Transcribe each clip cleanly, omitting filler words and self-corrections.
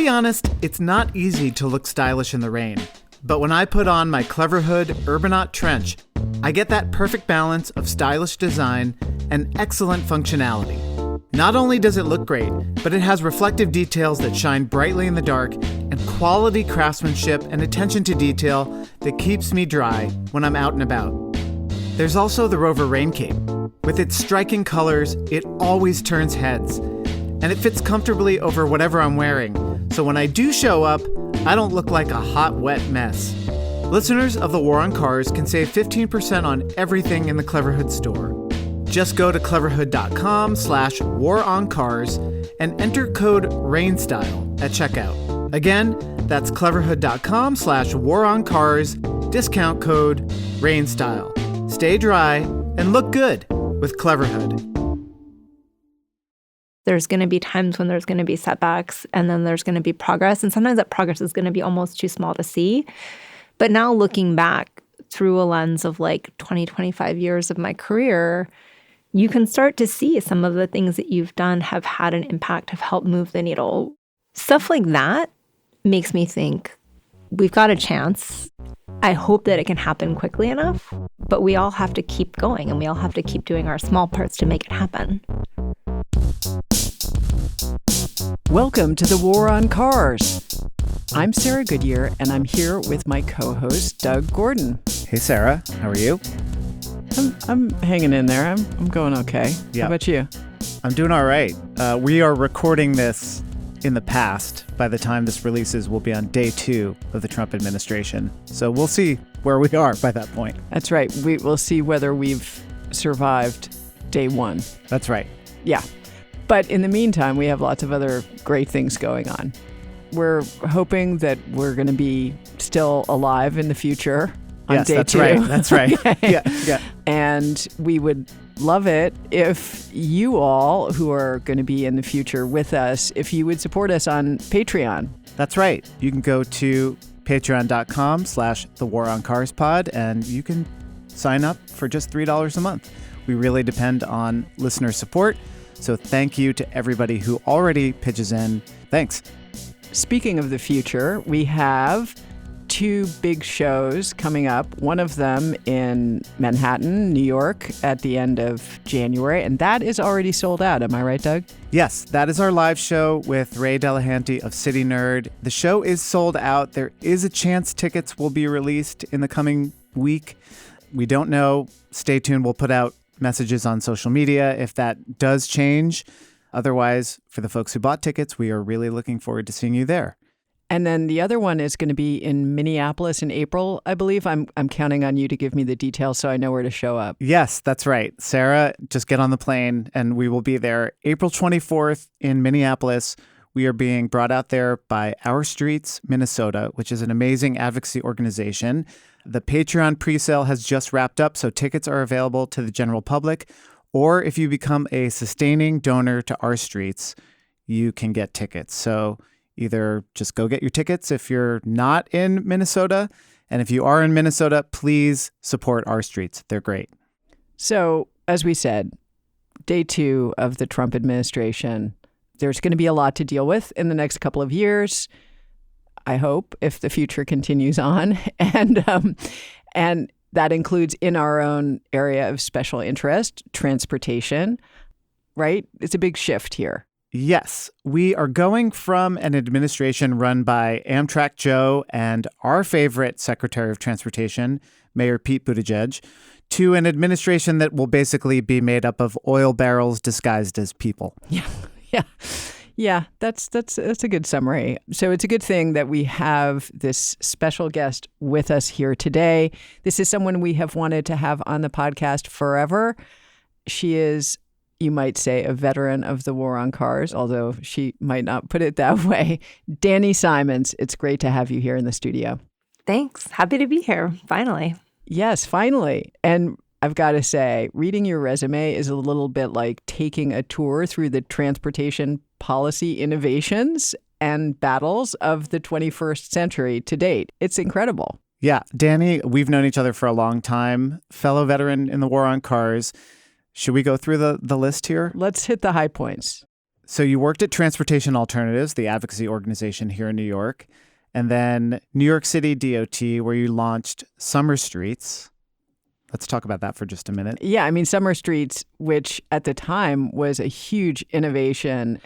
be honest, it's not easy to look stylish in the rain. But when I put on my Cleverhood Urbanaut trench, I get that perfect balance of stylish design and excellent functionality. Not only does it look great, but it has reflective details that shine brightly in the dark and quality craftsmanship and attention to detail that keeps me dry when I'm out and about. There's also the Rover Rain Cape. With its striking colors, it always turns heads, and it fits comfortably over whatever I'm wearing, so when I do show up, I don't look like a hot, wet mess. Listeners of The War on Cars can save 15% on everything in the Cleverhood store. Just go to cleverhood.com/waroncars and enter code RAINSTYLE at checkout. Again, that's cleverhood.com/waroncars, discount code RAINSTYLE. Stay dry and look good with Cleverhood. There's going to be times when there's going to be setbacks, and then there's going to be progress. And sometimes that progress is going to be almost too small to see. But now looking back through a lens of like 20, 25 years of my career, you can start to see some of the things that you've done have had an impact, have helped move the needle. Stuff like that makes me think we've got a chance. I hope that it can happen quickly enough, but we all have to keep going and we all have to keep doing our small parts to make it happen. Welcome to The War on Cars. I'm Sarah Goodyear, and I'm here with my co-host, Doug Gordon. Hey, Sarah. How are you? I'm hanging in there. I'm going okay. Yeah. How about you? I'm doing all right. We are recording this in the past. By the time this releases, we'll be on day 2 of the Trump administration. So we'll see where we are by that point. That's right. We'll see whether we've survived day 1. That's right. Yeah. But in the meantime, we have lots of other great things going on. We're hoping that we're going to be still alive in the future on yes, day that's 2. Right. That's right. Yeah. And we would love it if you all who are going to be in the future with us, if you would support us on Patreon. That's right. You can go to patreon.com/thewaroncarspod and you can sign up for just $3 a month. We really depend on listener support. So thank you to everybody who already pitches in. Thanks. Speaking of the future, we have 2 big shows coming up. One of them in Manhattan, New York, at the end of January. And that is already sold out. Am I right, Doug? Yes, that is our live show with Ray Delahanty of City Nerd. The show is sold out. There is a chance tickets will be released in the coming week. We don't know. Stay tuned. We'll put out messages on social media if that does change. Otherwise, for the folks who bought tickets, we are really looking forward to seeing you there. And then the other one is going to be in Minneapolis in April, I believe. I'm counting on you to give me the details so I know where to show up. Yes, that's right. Sarah, just get on the plane and we will be there April 24th in Minneapolis. We are being brought out there by Our Streets, Minnesota, which is an amazing advocacy organization. The Patreon presale has just wrapped up, so tickets are available to the general public. Or if you become a sustaining donor to Our Streets, you can get tickets. So either just go get your tickets if you're not in Minnesota. And if you are in Minnesota, please support Our Streets. They're great. So, as we said, day 2 of the Trump administration, there's going to be a lot to deal with in the next couple of years. I hope, if the future continues on. And that includes in our own area of special interest, transportation, right? It's a big shift here. Yes, we are going from an administration run by Amtrak Joe and our favorite Secretary of Transportation, Mayor Pete Buttigieg, to an administration that will basically be made up of oil barrels disguised as people. Yeah, that's a good summary. So it's a good thing that we have this special guest with us here today. This is someone we have wanted to have on the podcast forever. She is, you might say, a veteran of the War on Cars, although she might not put it that way. Dani Simons, it's great to have you here in the studio. Thanks. Happy to be here, finally. Yes, finally. And I've got to say, reading your resume is a little bit like taking a tour through the transportation policy innovations and battles of the 21st century to date. It's incredible. Yeah, Dani, we've known each other for a long time, fellow veteran in the War on Cars. Should we go through the list here? Let's hit the high points. So you worked at Transportation Alternatives, the advocacy organization here in New York, and then New York City DOT, where you launched Summer Streets. Let's talk about that for just a minute. Yeah, I mean, Summer Streets, which at the time was a huge innovation,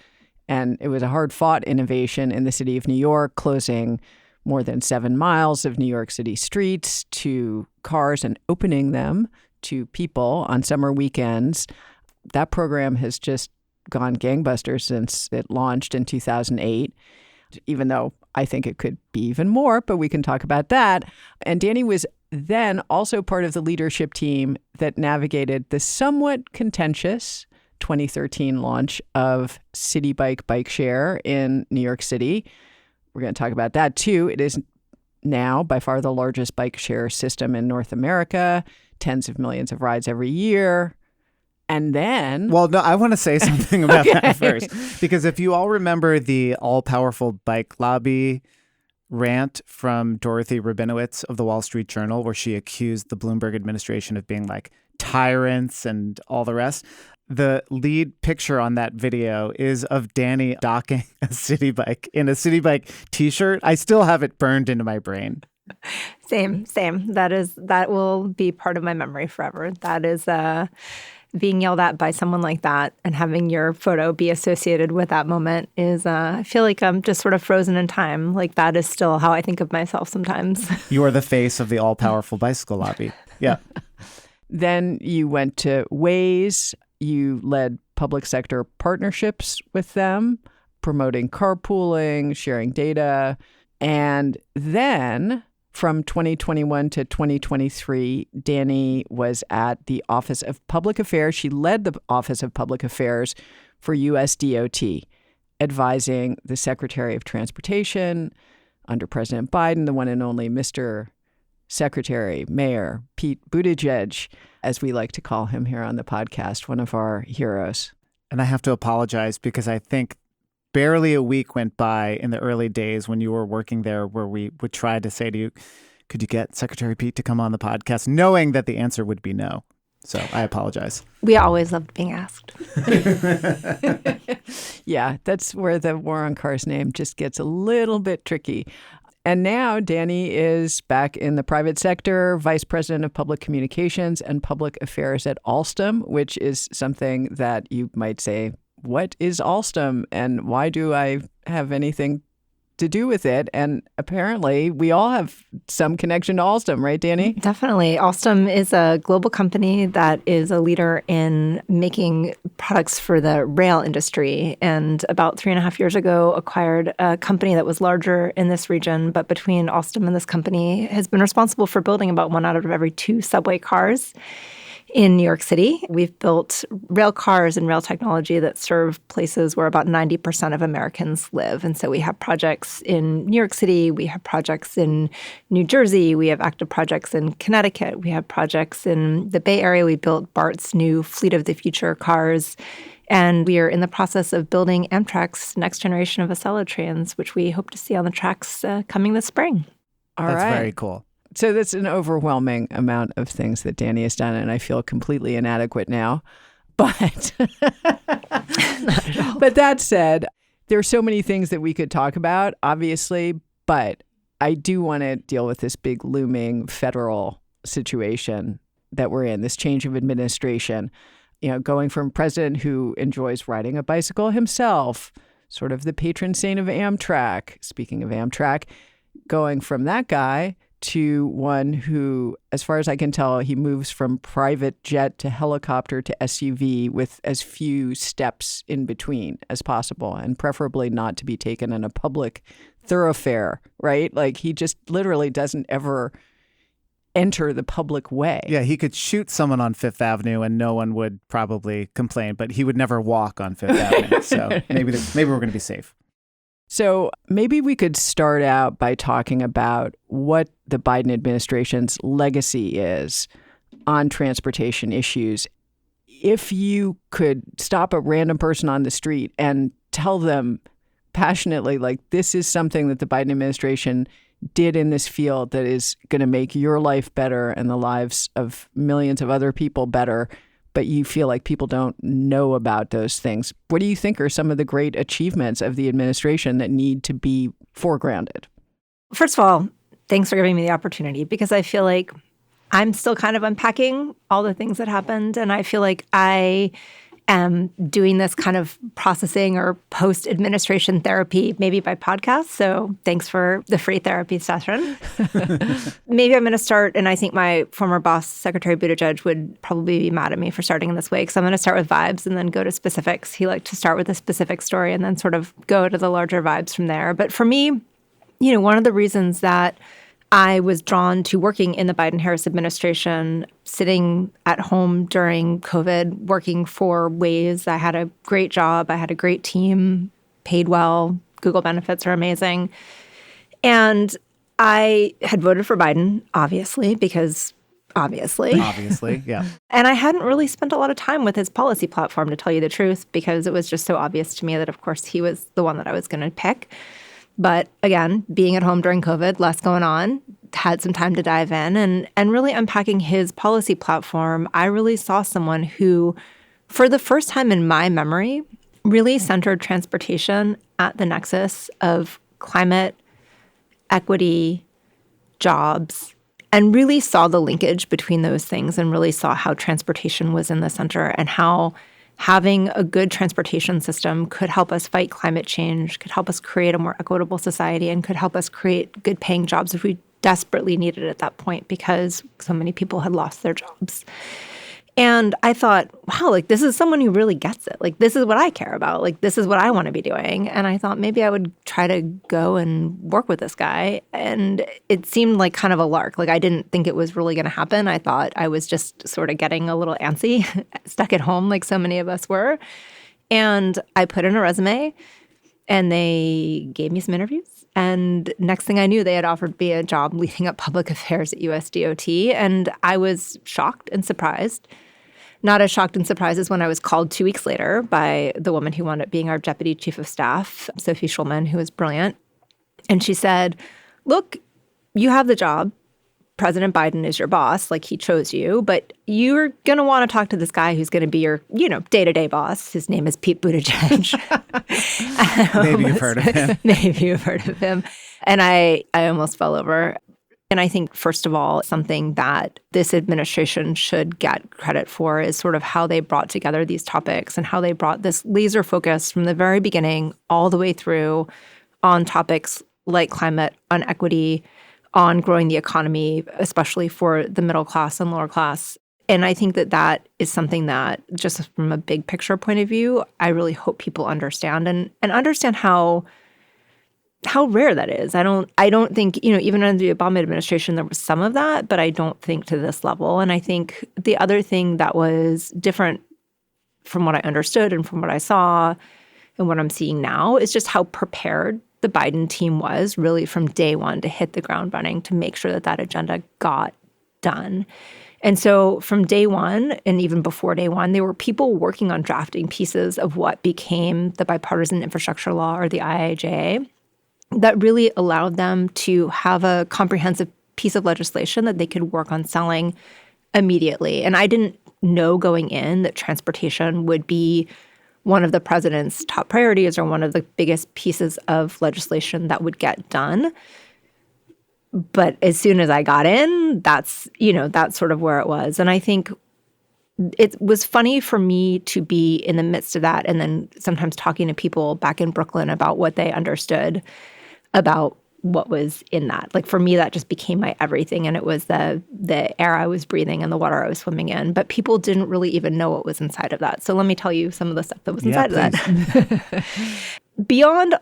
and it was a hard-fought innovation in the city of New York, closing more than 7 miles of New York City streets to cars and opening them to people on summer weekends. That program has just gone gangbusters since it launched in 2008, even though I think it could be even more, but we can talk about that. And Dani was then also part of the leadership team that navigated the somewhat contentious 2013 launch of City Bike Share in New York City. We're going to talk about that too. It is now by far the largest bike share system in North America, tens of millions of rides every year. And then... Well, no, I want to say something about that first. Because if you all remember the all-powerful bike lobby rant from Dorothy Rabinowitz of the Wall Street Journal, where she accused the Bloomberg administration of being like tyrants and all the rest, the lead picture on that video is of Dani docking a City Bike in a City Bike t-shirt. I still have it burned into my brain. Same. That will be part of my memory forever. That is being yelled at by someone like that and having your photo be associated with that moment is, I feel like I'm just sort of frozen in time. Like that is still how I think of myself sometimes. You are the face of the all-powerful bicycle lobby. Yeah. Then you went to Waze. You led public sector partnerships with them, promoting carpooling, sharing data. And then from 2021 to 2023, Dani was at the Office of Public Affairs. She led the Office of Public Affairs for US DOT, advising the Secretary of Transportation under President Biden, the one and only Mr. Secretary, Mayor Pete Buttigieg, as we like to call him here on the podcast, one of our heroes. And I have to apologize because I think barely a week went by in the early days when you were working there where we would try to say to you, could you get Secretary Pete to come on the podcast, knowing that the answer would be no. So I apologize. We always loved being asked. Yeah, that's where the War on Cars name just gets a little bit tricky. And now Dani is back in the private sector, Vice President of Public Communications and Public Affairs at Alstom, which is something that you might say, what is Alstom and why do I have anything to do with it? And apparently we all have some connection to Alstom, right, Dani? Definitely. Alstom is a global company that is a leader in making products for the rail industry. And about 3.5 years ago, acquired a company that was larger in this region. But between Alstom and this company has been responsible for building about 1 out of every 2 subway cars in New York City. We've built rail cars and rail technology that serve places where about 90% of Americans live. And so we have projects in New York City, we have projects in New Jersey, we have active projects in Connecticut, we have projects in the Bay Area. We built BART's new Fleet of the Future cars. And we are in the process of building Amtrak's next generation of Acela trains, which we hope to see on the tracks coming this spring. All That's right. very cool. So that's an overwhelming amount of things that Dani has done, and I feel completely inadequate now. But but that said, there are so many things that we could talk about, obviously, but I do want to deal with this big looming federal situation that we're in, this change of administration. You know, going from a president who enjoys riding a bicycle himself, sort of the patron saint of Amtrak, speaking of Amtrak, going from that guy to one who, as far as I can tell, he moves from private jet to helicopter to SUV with as few steps in between as possible, and preferably not to be taken in a public thoroughfare, right? Like he just literally doesn't ever enter the public way. Yeah, he could shoot someone on Fifth Avenue and no one would probably complain, but he would never walk on Fifth Avenue. So maybe we're going to be safe. So maybe we could start out by talking about what the Biden administration's legacy is on transportation issues. If you could stop a random person on the street and tell them passionately, like, this is something that the Biden administration did in this field that is going to make your life better and the lives of millions of other people better, but you feel like people don't know about those things. What do you think are some of the great achievements of the administration that need to be foregrounded? First of all, thanks for giving me the opportunity, because I feel like I'm still kind of unpacking all the things that happened. And I feel like I am doing this kind of processing or post-administration therapy, maybe by podcast. So thanks for the free therapy session. Maybe I'm going to start, and I think my former boss, Secretary Buttigieg, would probably be mad at me for starting in this way, because I'm going to start with vibes and then go to specifics. He liked to start with a specific story and then sort of go to the larger vibes from there. But for me, one of the reasons that I was drawn to working in the Biden-Harris administration, sitting at home during COVID, working for Waze. I had a great job. I had a great team, paid well. Google benefits are amazing. And I had voted for Biden, obviously, because obviously, yeah. And I hadn't really spent a lot of time with his policy platform, to tell you the truth, because it was just so obvious to me that, of course, he was the one that I was going to pick. But again, being at home during COVID, less going on, had some time to dive in and really unpacking his policy platform. I really saw someone who, for the first time in my memory, really centered transportation at the nexus of climate, equity, jobs, and really saw the linkage between those things and really saw how transportation was in the center and how having a good transportation system could help us fight climate change, could help us create a more equitable society, and could help us create good paying jobs if we desperately needed it at that point, because so many people had lost their jobs. And I thought, wow, like, this is someone who really gets it. Like, this is what I care about. Like, this is what I want to be doing. And I thought maybe I would try to go and work with this guy. And it seemed like kind of a lark. Like, I didn't think it was really going to happen. I thought I was just sort of getting a little antsy, stuck at home like so many of us were. And I put in a resume, and they gave me some interviews. And next thing I knew, they had offered me a job leading up public affairs at USDOT. And I was shocked and surprised. Not as shocked and surprised as when I was called 2 weeks later by the woman who wound up being our deputy chief of staff, Sophie Schulman, who was brilliant. And she said, look, you have the job. President Biden is your boss, like he chose you, but you're going to want to talk to this guy who's going to be your, day-to-day boss. His name is Pete Buttigieg. Maybe you've heard of him. Maybe you've heard of him. And I almost fell over. And I think, first of all, something that this administration should get credit for is sort of how they brought together these topics and how they brought this laser focus from the very beginning all the way through on topics like climate, on equity, on growing the economy, especially for the middle class and lower class. And I think that that is something that, just from a big picture point of view, I really hope people understand and understand how rare that is. I don't think, even under the Obama administration, there was some of that, but I don't think to this level. And I think the other thing that was different from what I understood and from what I saw and what I'm seeing now is just how prepared the Biden team was really from day one to hit the ground running to make sure that that agenda got done. And so from day one, and even before day one, there were people working on drafting pieces of what became the Bipartisan Infrastructure Law, or the IIJA, that really allowed them to have a comprehensive piece of legislation that they could work on selling immediately. And I didn't know going in that transportation would be one of the president's top priorities or one of the biggest pieces of legislation that would get done. But as soon as I got in, that's sort of where it was. And I think it was funny for me to be in the midst of that and then sometimes talking to people back in Brooklyn about what they understood about what was in that. Like, for me, that just became my everything. And it was the air I was breathing and the water I was swimming in. But people didn't really even know what was inside of that. So let me tell you some of the stuff that was inside of that. Beyond,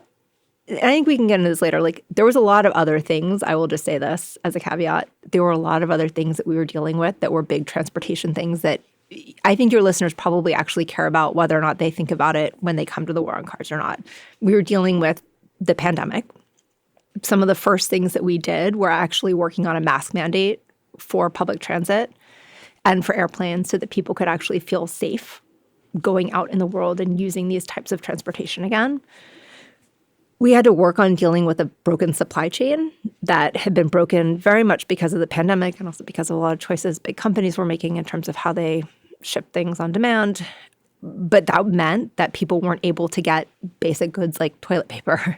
and I think we can get into this later, like, there was a lot of other things. I will just say this as a caveat. There were a lot of other things that we were dealing with that were big transportation things that I think your listeners probably actually care about, whether or not they think about it when they come to the war on cars or not. We were dealing with the pandemic. Some of the first things that we did were actually working on a mask mandate for public transit and for airplanes so that people could actually feel safe going out in the world and using these types of transportation again. We had to work on dealing with a broken supply chain that had been broken very much because of the pandemic and also because of a lot of choices big companies were making in terms of how they ship things on demand. But that meant that people weren't able to get basic goods like toilet paper,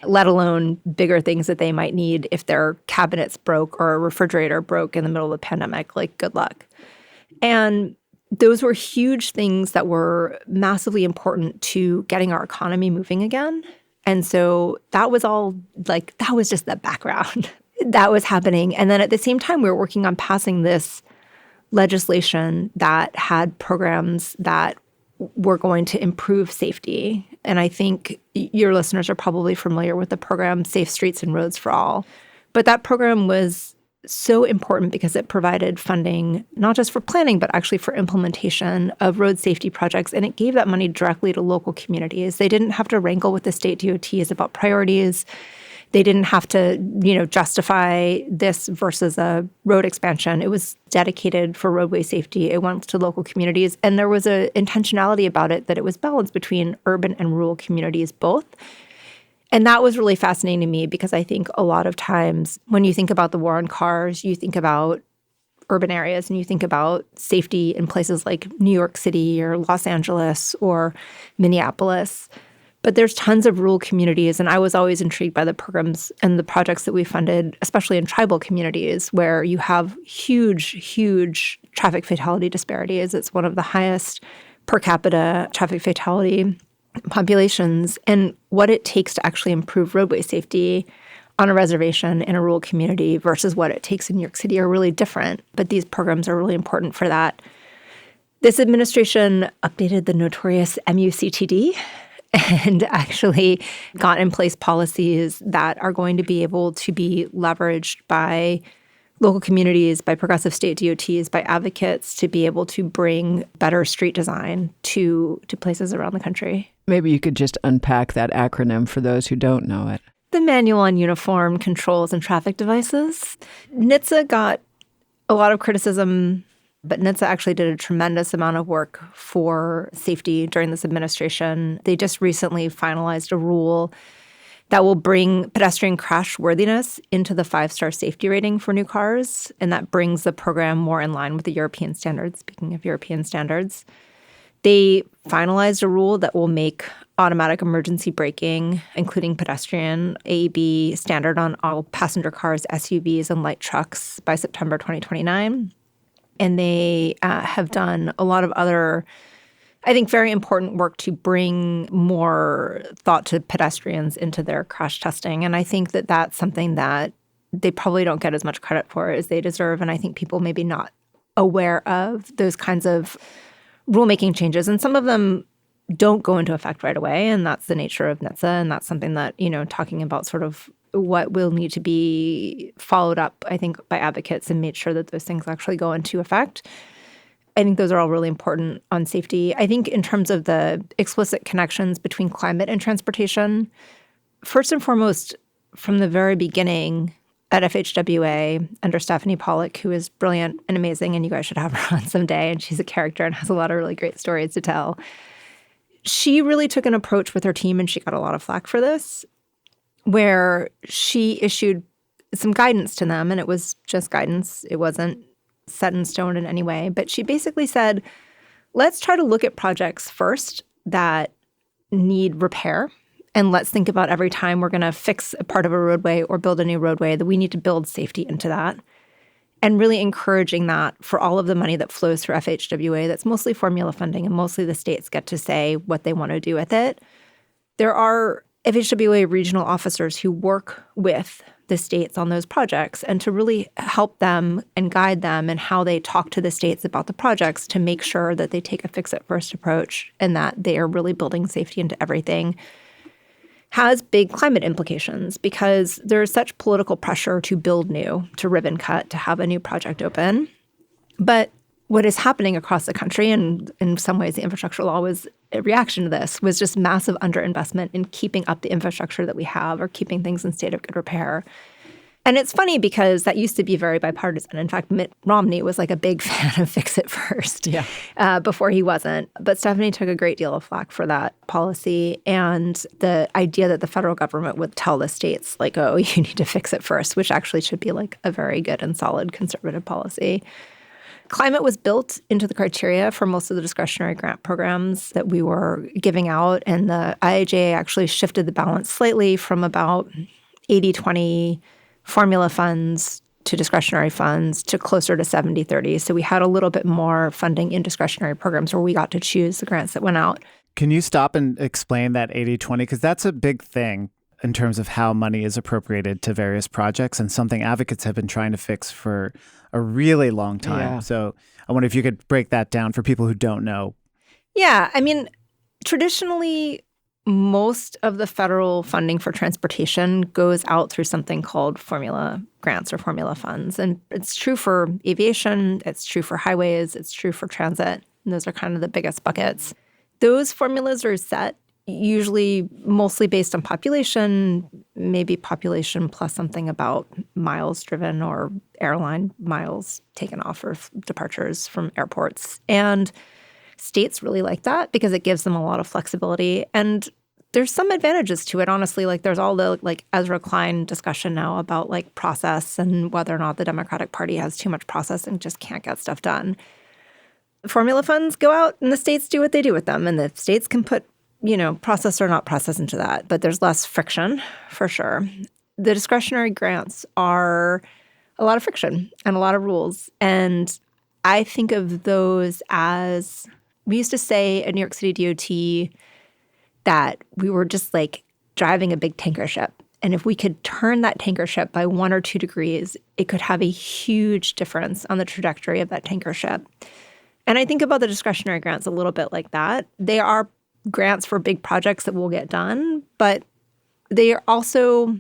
let alone bigger things that they might need if their cabinets broke or a refrigerator broke in the middle of the pandemic. Like, good luck. And those were huge things that were massively important to getting our economy moving again. And so that was all like, that was just the background that was happening. And then at the same time, we were working on passing this legislation that had programs that were going to improve safety. And I think your listeners are probably familiar with the program Safe Streets and Roads for All. But that program was so important because it provided funding not just for planning, but actually for implementation of road safety projects. And it gave that money directly to local communities. They didn't have to wrangle with the state DOTs about priorities. They didn't have to, justify this versus a road expansion. It was dedicated for roadway safety. It went to local communities. And there was an intentionality about it that it was balanced between urban and rural communities both. And that was really fascinating to me because I think a lot of times when you think about the war on cars, you think about urban areas and you think about safety in places like New York City or Los Angeles or Minneapolis. But there's tons of rural communities, and I was always intrigued by the programs and the projects that we funded, especially in tribal communities where you have huge, huge traffic fatality disparities. It's one of the highest per capita traffic fatality populations, and what it takes to actually improve roadway safety on a reservation in a rural community versus what it takes in New York City are really different. But these programs are really important for that. This administration updated the notorious MUCTD and actually got in place policies that are going to be able to be leveraged by local communities, by progressive state DOTs, by advocates to be able to bring better street design to places around the country. Maybe you could just unpack that acronym for those who don't know it. The Manual on Uniform Controls and Traffic Devices. NHTSA got a lot of criticism, but NHTSA actually did a tremendous amount of work for safety during this administration. They just recently finalized a rule that will bring pedestrian crash worthiness into the 5-star safety rating for new cars, and that brings the program more in line with the European standards, speaking of European standards. They finalized a rule that will make automatic emergency braking, including pedestrian, AEB standard on all passenger cars, SUVs, and light trucks by September 2029. And they have done a lot of other, I think, very important work to bring more thought to pedestrians into their crash testing. And I think that that's something that they probably don't get as much credit for as they deserve. And I think people may be not aware of those kinds of rulemaking changes. And some of them don't go into effect right away. And that's the nature of NHTSA. And that's something that, talking about sort of what will need to be followed up, I think, by advocates and made sure that those things actually go into effect. I think those are all really important on safety. I think in terms of the explicit connections between climate and transportation, first and foremost, from the very beginning at FHWA under Stephanie Pollock, who is brilliant and amazing, and you guys should have her on someday, and she's a character and has a lot of really great stories to tell. She really took an approach with her team, and she got a lot of flack for this, where she issued some guidance to them, and it was just guidance. It wasn't set in stone in any way. But she basically said, let's try to look at projects first that need repair. And let's think about every time we're going to fix a part of a roadway or build a new roadway that we need to build safety into that. And really encouraging that for all of the money that flows through FHWA, that's mostly formula funding and mostly the states get to say what they want to do with it. There are FHWA regional officers who work with the states on those projects and to really help them and guide them in how they talk to the states about the projects to make sure that they take a fix-it-first approach and that they are really building safety into everything has big climate implications because there's such political pressure to build new, to ribbon cut, to have a new project open. But what is happening across the country, and in some ways the infrastructure law was a reaction to this, was just massive underinvestment in keeping up the infrastructure that we have or keeping things in state of good repair. And it's funny because that used to be very bipartisan. In fact, Mitt Romney was like a big fan of Fix It First before he wasn't. But Stephanie took a great deal of flack for that policy and the idea that the federal government would tell the states, like, oh, you need to fix it first, which actually should be like a very good and solid conservative policy. Climate was built into the criteria for most of the discretionary grant programs that we were giving out, and the IIJA actually shifted the balance slightly from about 80-20 formula funds to discretionary funds to closer to 70-30. So we had a little bit more funding in discretionary programs where we got to choose the grants that went out. Can you stop and explain that 80-20? Because that's a big thing in terms of how money is appropriated to various projects and something advocates have been trying to fix for a really long time. Yeah. So I wonder if you could break that down for people who don't know. Yeah, I mean, traditionally, most of the federal funding for transportation goes out through something called formula grants or formula funds. And it's true for aviation, it's true for highways, it's true for transit. And those are kind of the biggest buckets. Those formulas are set usually mostly based on population, maybe population plus something about miles driven or airline miles taken off or departures from airports. And states really like that because it gives them a lot of flexibility. And there's some advantages to it, honestly. Like there's all the Ezra Klein discussion now about process and whether or not the Democratic Party has too much process and just can't get stuff done. Formula funds go out and the states do what they do with them. And the states can put, process or not process into that. But there's less friction for sure. The discretionary grants are a lot of friction and a lot of rules. And I think of those as, we used to say at New York City DOT that we were just driving a big tanker ship. And if we could turn that tanker ship by 1 or 2 degrees, it could have a huge difference on the trajectory of that tanker ship. And I think about the discretionary grants a little bit like that. They are grants for big projects that will get done, but they are also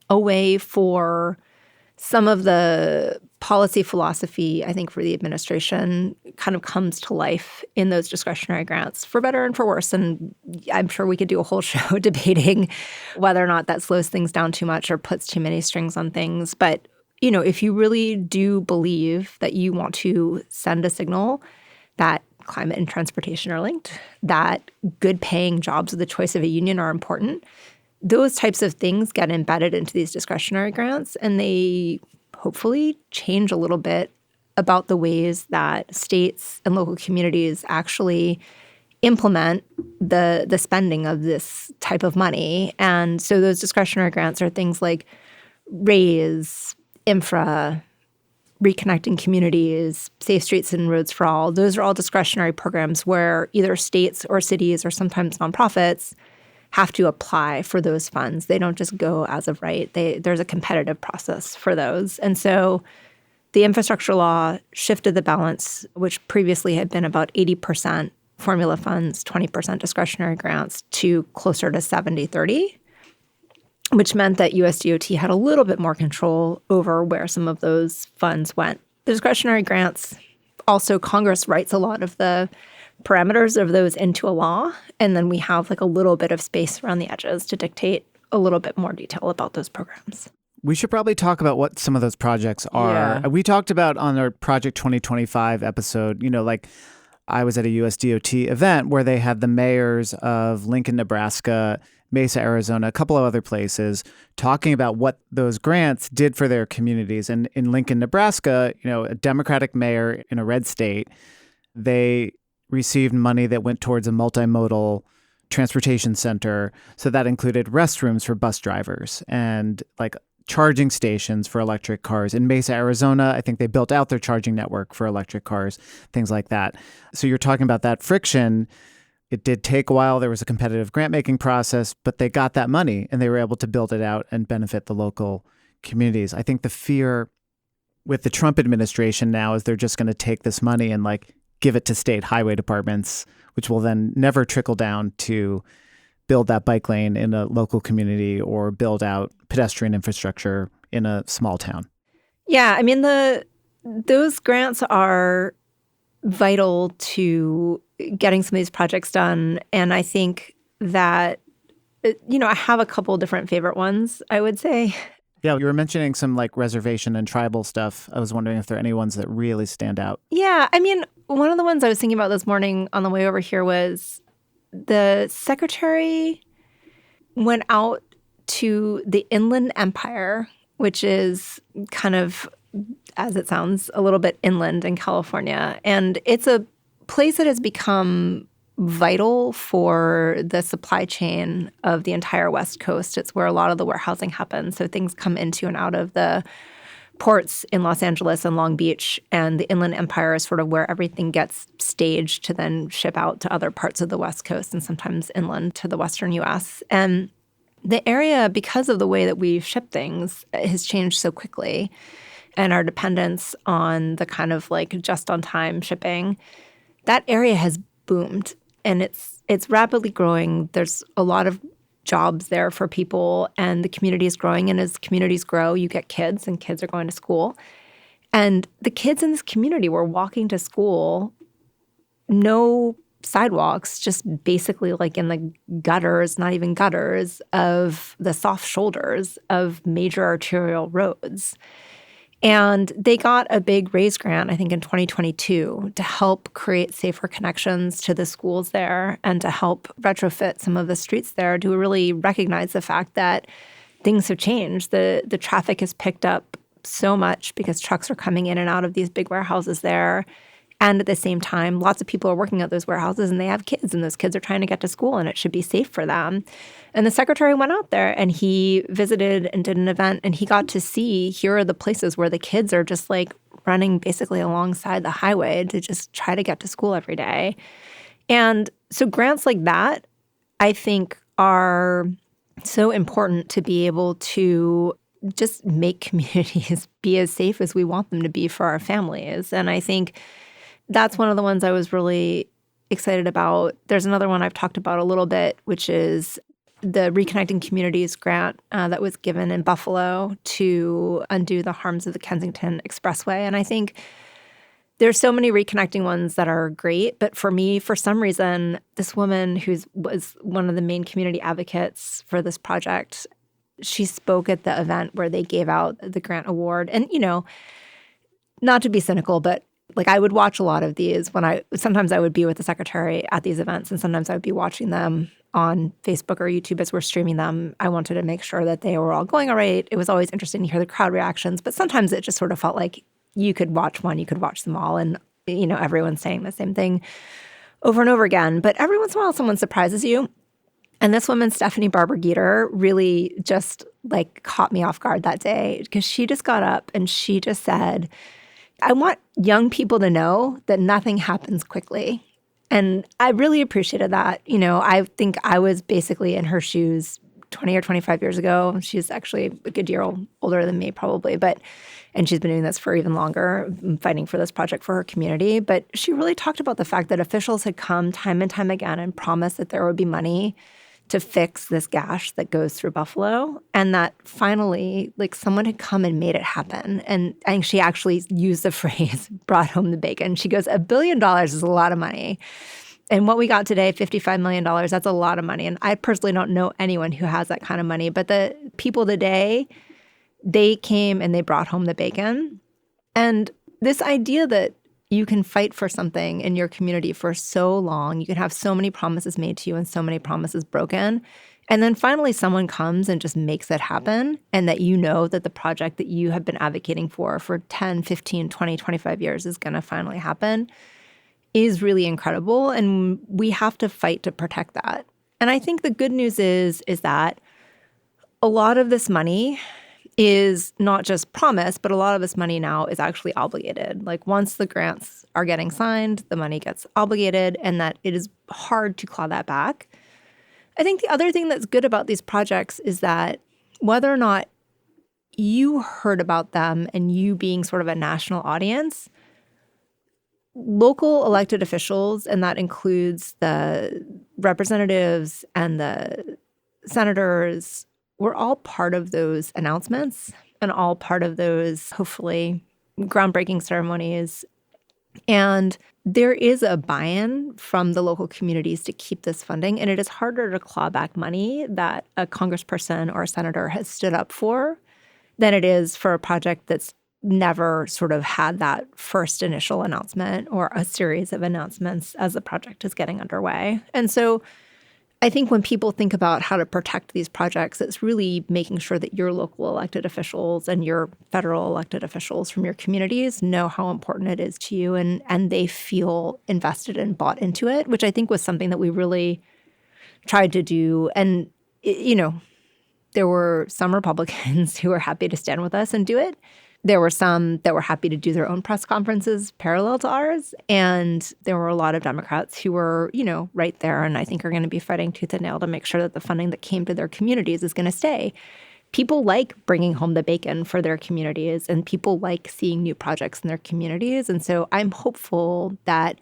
a way for some of the policy philosophy, I think, for the administration kind of comes to life in those discretionary grants, for better and for worse. And I'm sure we could do a whole show debating whether or not that slows things down too much or puts too many strings on things. But, if you really do believe that you want to send a signal that climate and transportation are linked, that good paying jobs of the choice of a union are important, those types of things get embedded into these discretionary grants, and they hopefully change a little bit about the ways that states and local communities actually implement the spending of this type of money. And so those discretionary grants are things like RAISE, infra, reconnecting communities, safe streets and roads for all. Those are all discretionary programs where either states or cities or sometimes nonprofits have to apply for those funds. They don't just go as of right. There's a competitive process for those. And so the infrastructure law shifted the balance, which previously had been about 80% formula funds, 20% discretionary grants, to closer to 70-30, which meant that USDOT had a little bit more control over where some of those funds went. The discretionary grants, also Congress writes a lot of the parameters of those into a law, and then we have a little bit of space around the edges to dictate a little bit more detail about those programs. We should probably talk about what some of those projects are. Yeah. We talked about on our Project 2025 episode, I was at a USDOT event where they had the mayors of Lincoln, Nebraska, Mesa, Arizona, a couple of other places talking about what those grants did for their communities. And in Lincoln, Nebraska, a Democratic mayor in a red state, they received money that went towards a multimodal transportation center. So that included restrooms for bus drivers and charging stations for electric cars. In Mesa, Arizona, I think they built out their charging network for electric cars, things like that. So you're talking about that friction. It did take a while. There was a competitive grant-making process, but they got that money and they were able to build it out and benefit the local communities. I think the fear with the Trump administration now is they're just going to take this money and give it to state highway departments, which will then never trickle down to build that bike lane in a local community or build out pedestrian infrastructure in a small town. Yeah, I mean, those grants are vital to getting some of these projects done. And I think that, I have a couple different favorite ones, I would say. Yeah, you were mentioning some reservation and tribal stuff. I was wondering if there are any ones that really stand out. Yeah, I mean, one of the ones I was thinking about this morning on the way over here was the secretary went out to the Inland Empire, which is kind of as it sounds, a little bit inland in California. And it's a place that has become vital for the supply chain of the entire West Coast. It's where a lot of the warehousing happens. So things come into and out of the ports in Los Angeles and Long Beach, and the Inland Empire is sort of where everything gets staged to then ship out to other parts of the West Coast and sometimes inland to the Western U.S. And the area, because of the way that we ship things, has changed so quickly. And our dependence on the kind of like just-on-time shipping, that area has boomed. And it's rapidly growing. There's a lot of jobs there for people, and the community is growing. And as communities grow, you get kids, and kids are going to school. And the kids in this community were walking to school, no sidewalks, just basically like in the gutters, not even gutters, of the soft shoulders of major arterial roads. And they got a big RAISE grant, I think, in 2022 to help create safer connections to the schools there and to help retrofit some of the streets there to really recognize the fact that things have changed. The traffic has picked up so much because trucks are coming in and out of these big warehouses there. And at the same time, lots of people are working at those warehouses and they have kids, and those kids are trying to get to school, and it should be safe for them. And the secretary went out there and he visited and did an event, and he got to see, here are the places where the kids are just like running basically alongside the highway to just try to get to school every day. And so grants like that, I think, are so important to be able to just make communities be as safe as we want them to be for our families. And I think that's one of the ones I was really excited about. There's another one I've talked about a little bit, which is the Reconnecting Communities grant that was given in Buffalo to undo the harms of the Kensington Expressway. And I think there's so many reconnecting ones that are great. But for me, for some reason, this woman who was one of the main community advocates for this project, she spoke at the event where they gave out the grant award. And, you know, not to be cynical, but like I would watch a lot of these sometimes I would be with the secretary at these events, and sometimes I would be watching them on Facebook or YouTube as we're streaming them. I wanted to make sure that they were all going all right. It was always interesting to hear the crowd reactions, but sometimes it just sort of felt like you could watch one, you could watch them all, and, you know, everyone's saying the same thing over and over again. But every once in a while, someone surprises you. And this woman, Stephanie Barber-Geeter, really just like caught me off guard that day, because she just got up and she just said, I want young people to know that nothing happens quickly. And I really appreciated that. You know, I think I was basically in her shoes 20 or 25 years ago. She's actually a good year older than me probably, and she's been doing this for even longer, fighting for this project for her community. But she really talked about the fact that officials had come time and time again and promised that there would be money to fix this gash that goes through Buffalo, and that finally, like, someone had come and made it happen. And I think she actually used the phrase, brought home the bacon. She goes, $1 billion is a lot of money. And what we got today, $55 million, that's a lot of money. And I personally don't know anyone who has that kind of money. But the people today, they came and they brought home the bacon. And this idea that you can fight for something in your community for so long. You can have so many promises made to you and so many promises broken. And then finally someone comes and just makes it happen, and that you know that the project that you have been advocating for 10, 15, 20, 25 years is going to finally happen is really incredible. And we have to fight to protect that. And I think the good news is that a lot of this money is not just promised, but a lot of this money now is actually obligated. Like once the grants are getting signed, the money gets obligated, and that it is hard to claw that back. I think the other thing that's good about these projects is that whether or not you heard about them and you being sort of a national audience, local elected officials, and that includes the representatives and the senators, we're all part of those announcements and all part of those, hopefully, groundbreaking ceremonies. And there is a buy-in from the local communities to keep this funding. And it is harder to claw back money that a congressperson or a senator has stood up for than it is for a project that's never sort of had that first initial announcement or a series of announcements as the project is getting underway. And so I think when people think about how to protect these projects, it's really making sure that your local elected officials and your federal elected officials from your communities know how important it is to you, and they feel invested and bought into it, which I think was something that we really tried to do. And, there were some Republicans who were happy to stand with us and do it. There were some that were happy to do their own press conferences parallel to ours. And there were a lot of Democrats who were, right there and I think are going to be fighting tooth and nail to make sure that the funding that came to their communities is going to stay. People like bringing home the bacon for their communities, and people like seeing new projects in their communities. And so I'm hopeful that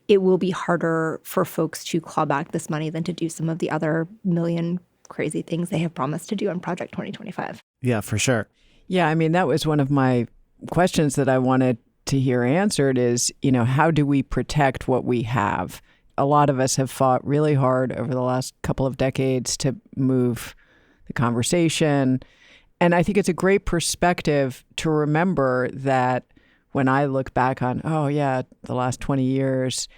it will be harder for folks to claw back this money than to do some of the other million crazy things they have promised to do on Project 2025. Yeah, for sure. Yeah, I mean, that was one of my questions that I wanted to hear answered is, how do we protect what we have? A lot of us have fought really hard over the last couple of decades to move the conversation. And I think it's a great perspective to remember that when I look back on, the last 20 years,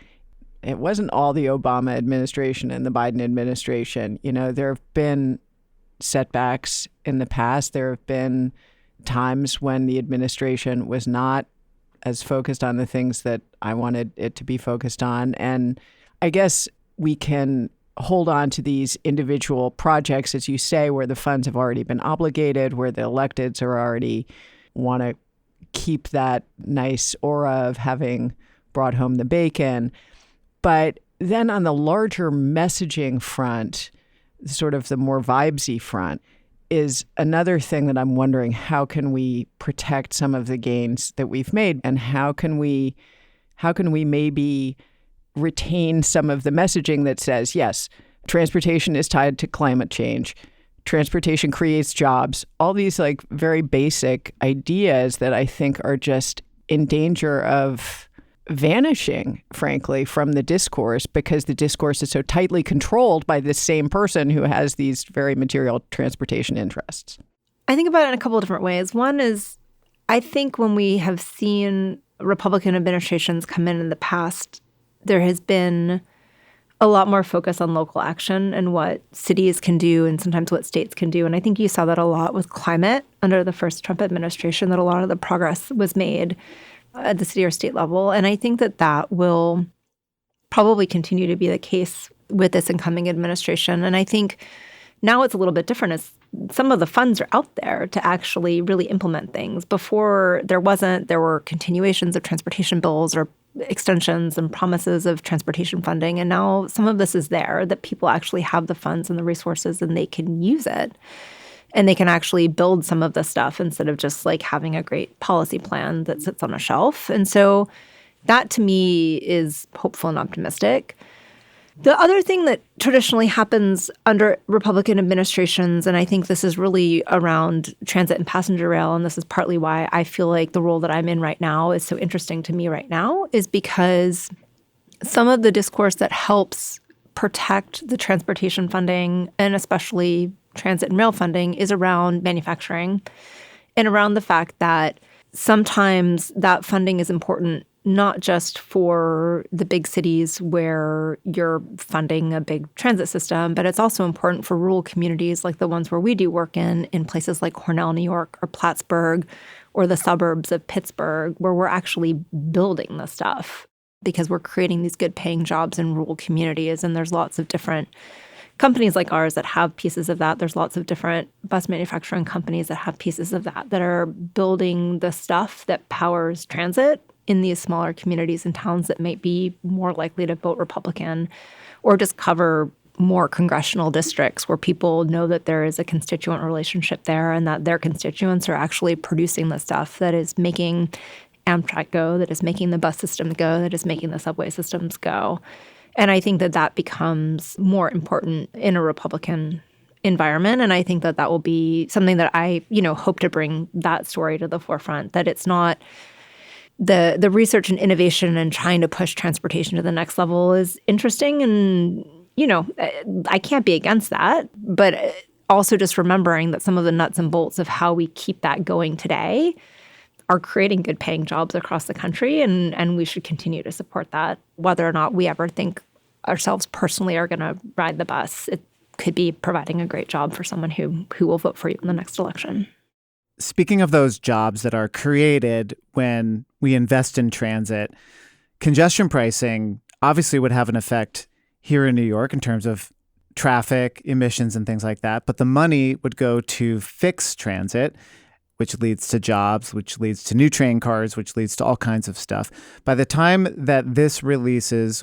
it wasn't all the Obama administration and the Biden administration. There have been setbacks in the past. There have been times when the administration was not as focused on the things that I wanted it to be focused on. And I guess we can hold on to these individual projects, as you say, where the funds have already been obligated, where the electeds are already want to keep that nice aura of having brought home the bacon. But then on the larger messaging front, sort of the more vibesy front, is another thing that I'm wondering, how can we protect some of the gains that we've made, and how can we maybe retain some of the messaging that says, yes, transportation is tied to climate change, transportation creates jobs, all these like very basic ideas that I think are just in danger of vanishing, frankly, from the discourse, because the discourse is so tightly controlled by this same person who has these very material transportation interests. I think about it in a couple of different ways. One is, I think when we have seen Republican administrations come in the past, there has been a lot more focus on local action and what cities can do and sometimes what states can do. And I think you saw that a lot with climate under the first Trump administration, that a lot of the progress was made at the city or state level. And I think that will probably continue to be the case with this incoming administration. And I think now it's a little bit different as some of the funds are out there to actually really implement things. Before there were continuations of transportation bills or extensions and promises of transportation funding. And now some of this is there, that people actually have the funds and the resources and they can use it. And they can actually build some of the stuff instead of just like having a great policy plan that sits on a shelf. And so that to me is hopeful and optimistic. The other thing that traditionally happens under Republican administrations, and I think this is really around transit and passenger rail, and this is partly why I feel like the role that I'm in right now is so interesting to me right now, is because some of the discourse that helps protect the transportation funding, and especially transit and rail funding, is around manufacturing and around the fact that sometimes that funding is important not just for the big cities where you're funding a big transit system, but it's also important for rural communities like the ones where we do work in places like Cornell, New York, or Plattsburgh, or the suburbs of Pittsburgh, where we're actually building the stuff because we're creating these good paying jobs in rural communities. And there's lots of different companies like ours that have pieces of that. There's lots of different bus manufacturing companies that have pieces of that are building the stuff that powers transit in these smaller communities and towns that might be more likely to vote Republican, or just cover more congressional districts where people know that there is a constituent relationship there and that their constituents are actually producing the stuff that is making Amtrak go, that is making the bus system go, that is making the subway systems go. And I think that becomes more important in a Republican environment. And I think that will be something that I, hope to bring that story to the forefront, that it's not the research and innovation and trying to push transportation to the next level is interesting. And, I can't be against that. But also just remembering that some of the nuts and bolts of how we keep that going today are creating good paying jobs across the country. And we should continue to support that, whether or not we ever think ourselves personally are going to ride the bus. It could be providing a great job for someone who will vote for you in the next election. Speaking of those jobs that are created when we invest in transit, congestion pricing obviously would have an effect here in New York in terms of traffic, emissions, and things like that. But the money would go to fix transit, which leads to jobs, which leads to new train cars, which leads to all kinds of stuff. By the time that this releases,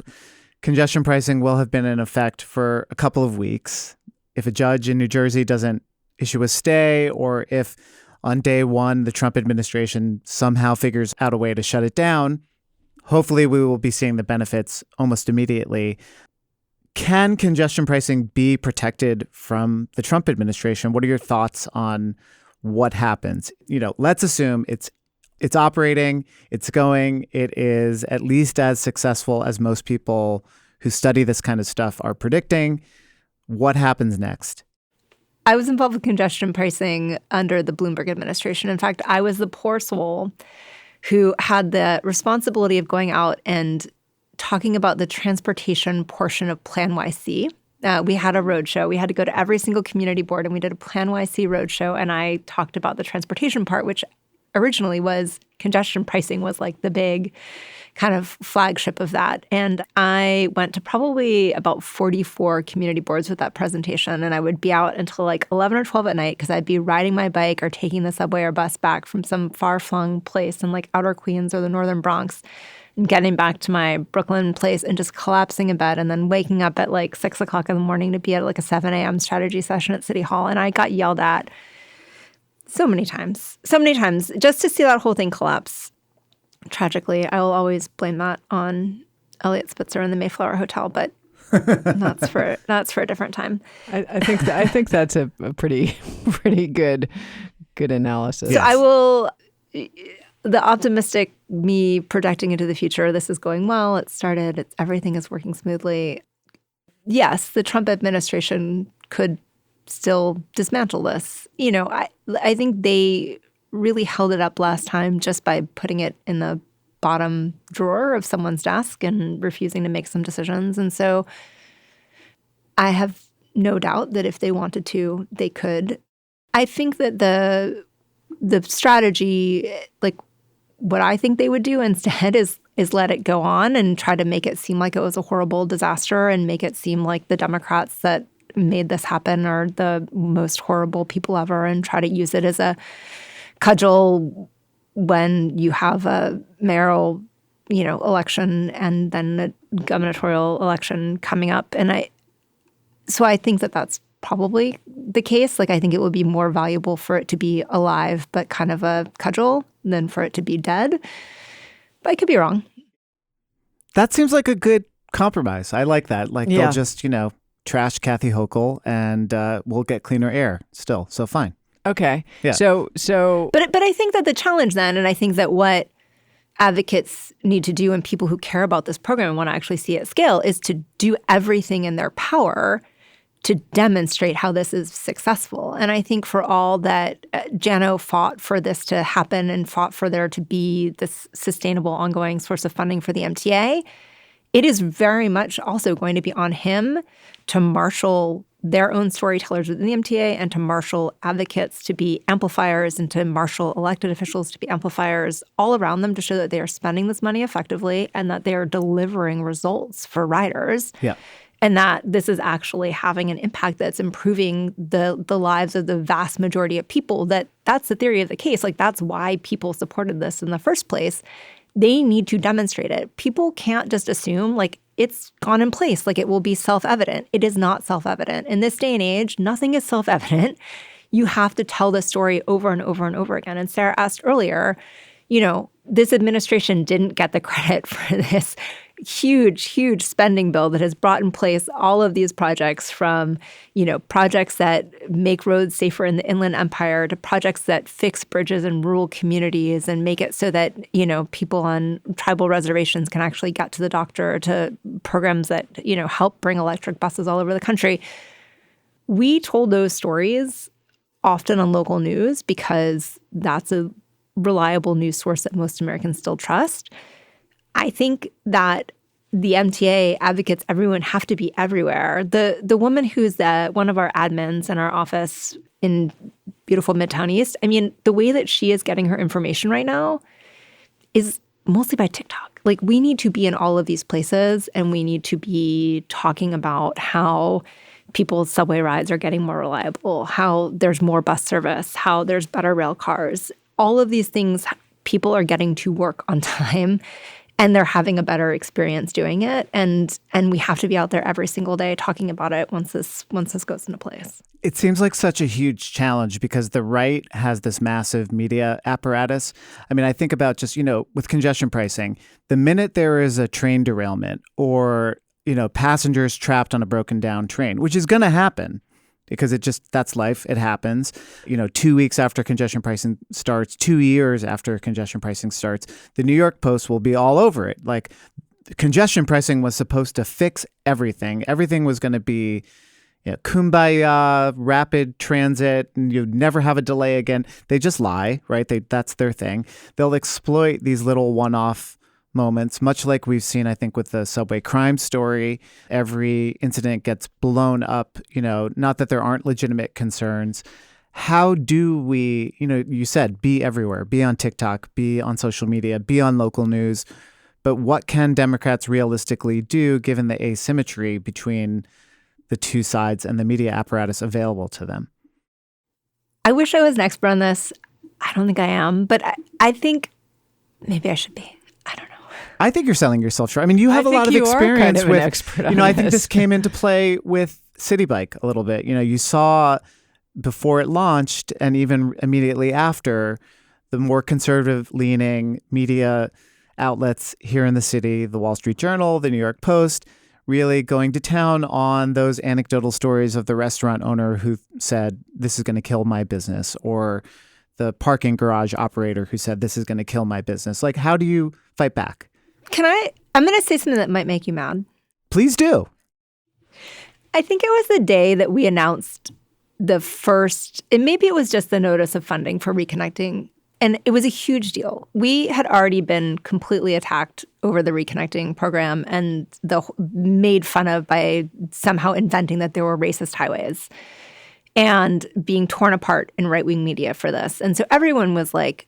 congestion pricing will have been in effect for a couple of weeks. If a judge in New Jersey doesn't issue a stay, or if on day one the Trump administration somehow figures out a way to shut it down, hopefully we will be seeing the benefits almost immediately. Can congestion pricing be protected from the Trump administration? What are your thoughts on what happens? Let's assume it's operating, it's going, it is at least as successful as most people who study this kind of stuff are predicting. What happens next? I was involved with congestion pricing under the Bloomberg administration. In fact, I was the poor soul who had the responsibility of going out and talking about the transportation portion of Plan YC. We had a roadshow. We had to go to every single community board, and we did a Plan YC roadshow. And I talked about the transportation part, which originally was congestion pricing was like the big kind of flagship of that. And I went to probably about 44 community boards with that presentation. And I would be out until like 11 or 12 at night because I'd be riding my bike or taking the subway or bus back from some far-flung place in like outer Queens or the northern Bronx, and getting back to my Brooklyn place and just collapsing in bed and then waking up at like 6 o'clock in the morning to be at like a 7 a.m. strategy session at City Hall. And I got yelled at so many times just to see that whole thing collapse. Tragically, I will always blame that on Elliot Spitzer and the Mayflower Hotel, but that's for a different time. I think that's a pretty good analysis. So I will. The optimistic me projecting into the future, this is going well, it started, everything is working smoothly. Yes, the Trump administration could still dismantle this. I think they really held it up last time just by putting it in the bottom drawer of someone's desk and refusing to make some decisions. And so I have no doubt that if they wanted to, they could. I think that the strategy, like, what I think they would do instead is let it go on and try to make it seem like it was a horrible disaster and make it seem like the Democrats that made this happen are the most horrible people ever, and try to use it as a cudgel when you have a mayoral, election and then a gubernatorial election coming up. And so I think that that's probably the case. Like, I think it would be more valuable for it to be alive but kind of a cudgel than for it to be dead. But I could be wrong. That seems like a good compromise. I like that. Like, they'll just, trash Kathy Hochul and we'll get cleaner air still. So fine. Okay. Yeah. So But I think that the challenge then, and I think that what advocates need to do and people who care about this program and want to actually see it scale is to do everything in their power to demonstrate how this is successful. And I think for all that Jano fought for this to happen and fought for there to be this sustainable ongoing source of funding for the MTA, it is very much also going to be on him to marshal their own storytellers within the MTA and to marshal advocates to be amplifiers and to marshal elected officials to be amplifiers all around them to show that they are spending this money effectively and that they are delivering results for riders. Yeah. And that this is actually having an impact that's improving the lives of the vast majority of people. That's the theory of the case. Like, that's why people supported this in the first place. They need to demonstrate it. People can't just assume, like, it's gone in place, like it will be self-evident. It is not self-evident. In this day and age, nothing is self-evident. You have to tell the story over and over and over again. And Sarah asked earlier, this administration didn't get the credit for this huge spending bill that has brought in place all of these projects, from, projects that make roads safer in the Inland Empire to projects that fix bridges in rural communities and make it so that, people on tribal reservations can actually get to the doctor, to programs that, help bring electric buses all over the country. We told those stories often on local news because that's a reliable news source that most Americans still trust. I think that the MTA advocates, everyone have to be everywhere. The woman who's one of our admins in our office in beautiful Midtown East, I mean, the way that she is getting her information right now is mostly by TikTok. Like, we need to be in all of these places, and we need to be talking about how people's subway rides are getting more reliable, how there's more bus service, how there's better rail cars. All of these things, people are getting to work on time, and they're having a better experience doing it. And we have to be out there every single day talking about it once this goes into place. It seems like such a huge challenge because the right has this massive media apparatus. I mean, I think about just, with congestion pricing, the minute there is a train derailment or, passengers trapped on a broken down train, which is going to happen because that's life. It happens. 2 weeks after congestion pricing starts, 2 years after congestion pricing starts, the New York Post will be all over it. Like, congestion pricing was supposed to fix everything. Everything was going to be kumbaya, rapid transit, and you'd never have a delay again. They just lie, right? That's their thing. They'll exploit these little one-off moments, much like we've seen, I think, with the subway crime story. Every incident gets blown up, not that there aren't legitimate concerns. How do we, you said, be everywhere, be on TikTok, be on social media, be on local news. But what can Democrats realistically do given the asymmetry between the two sides and the media apparatus available to them? I wish I was an expert on this. I don't think I am, but I think maybe I should be. I don't know. I think you're selling yourself short. I mean, you have a lot of experience with, an expert on I think this came into play with City Bike a little bit. You saw before it launched and even immediately after, the more conservative leaning media outlets here in the city, the Wall Street Journal, the New York Post, really going to town on those anecdotal stories of the restaurant owner who said, this is going to kill my business, or the parking garage operator who said, this is going to kill my business. Like, how do you fight back? I'm going to say something that might make you mad. Please do. I think it was the day that we announced the first, and maybe it was just the notice of funding for Reconnecting. And it was a huge deal. We had already been completely attacked over the Reconnecting program and made fun of by somehow inventing that there were racist highways and being torn apart in right-wing media for this. And so everyone was like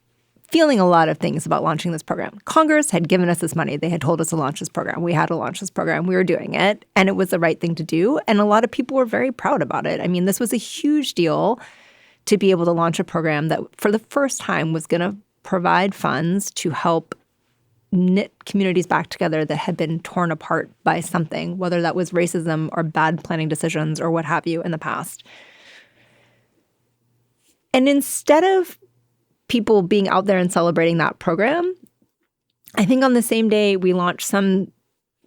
feeling a lot of things about launching this program. Congress had given us this money. They had told us to launch this program. We had to launch this program. We were doing it. And it was the right thing to do. And a lot of people were very proud about it. I mean, this was a huge deal to be able to launch a program that for the first time was going to provide funds to help knit communities back together that had been torn apart by something, whether that was racism or bad planning decisions or what have you in the past. And instead of people being out there and celebrating that program, I think on the same day we launched some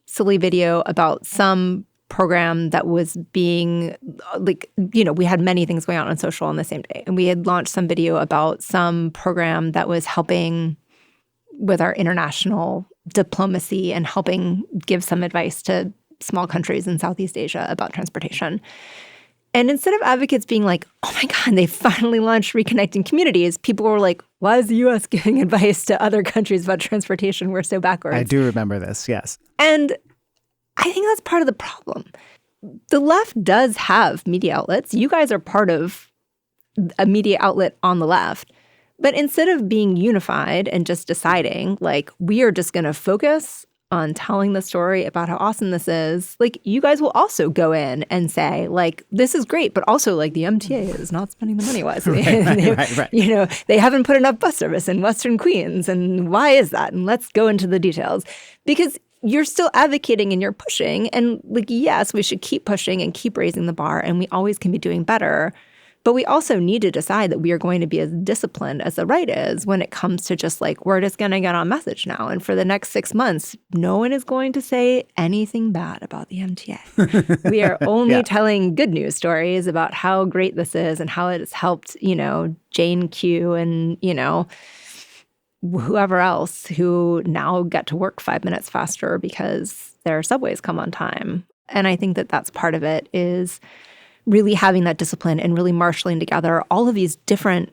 silly video about some program that was being we had many things going on social on the same day. And we had launched some video about some program that was helping with our international diplomacy and helping give some advice to small countries in Southeast Asia about transportation. And instead of advocates being like, oh my God, they finally launched Reconnecting Communities, people were like, why is the U.S. giving advice to other countries about transportation? We're so backwards. I do remember this, yes. And I think that's part of the problem. The left does have media outlets. You guys are part of a media outlet on the left. But instead of being unified and just deciding, like, we are just going to focus on telling the story about how awesome this is, like, you guys will also go in and say, like, this is great, but also, like, the MTA is not spending the money wisely. Right. They haven't put enough bus service in Western Queens, and why is that? And let's go into the details. Because you're still advocating and you're pushing, and, like, yes, we should keep pushing and keep raising the bar, and we always can be doing better. But we also need to decide that we are going to be as disciplined as the right is when it comes to just like, we're just going to get on message now. And for the next 6 months, no one is going to say anything bad about the MTA. We are only telling good news stories about how great this is and how it has helped, Jane Q and, whoever else who now get to work 5 minutes faster because their subways come on time. And I think that that's part of it is really having that discipline and really marshaling together all of these different,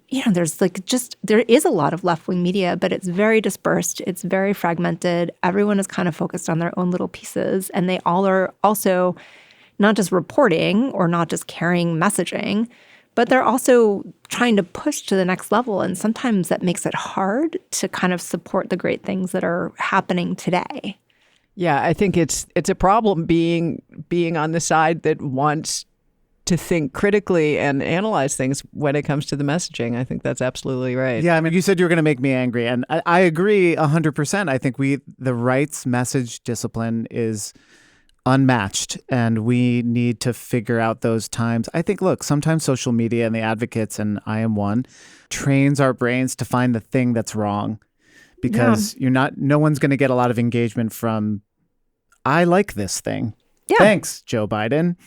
there is a lot of left-wing media, but it's very dispersed. It's very fragmented. Everyone is kind of focused on their own little pieces, and they all are also not just reporting or not just carrying messaging, but they're also trying to push to the next level. And sometimes that makes it hard to kind of support the great things that are happening today. Yeah, I think it's a problem being on the side that wants to think critically and analyze things when it comes to the messaging. I think that's absolutely right. Yeah, I mean, you said you were going to make me angry, and I agree 100%. I think the right's message discipline is unmatched, and we need to figure out those times. I think, look, sometimes social media and the advocates, and I am one, trains our brains to find the thing that's wrong, because no one's going to get a lot of engagement from, I like this thing. Yeah. Thanks, Joe Biden.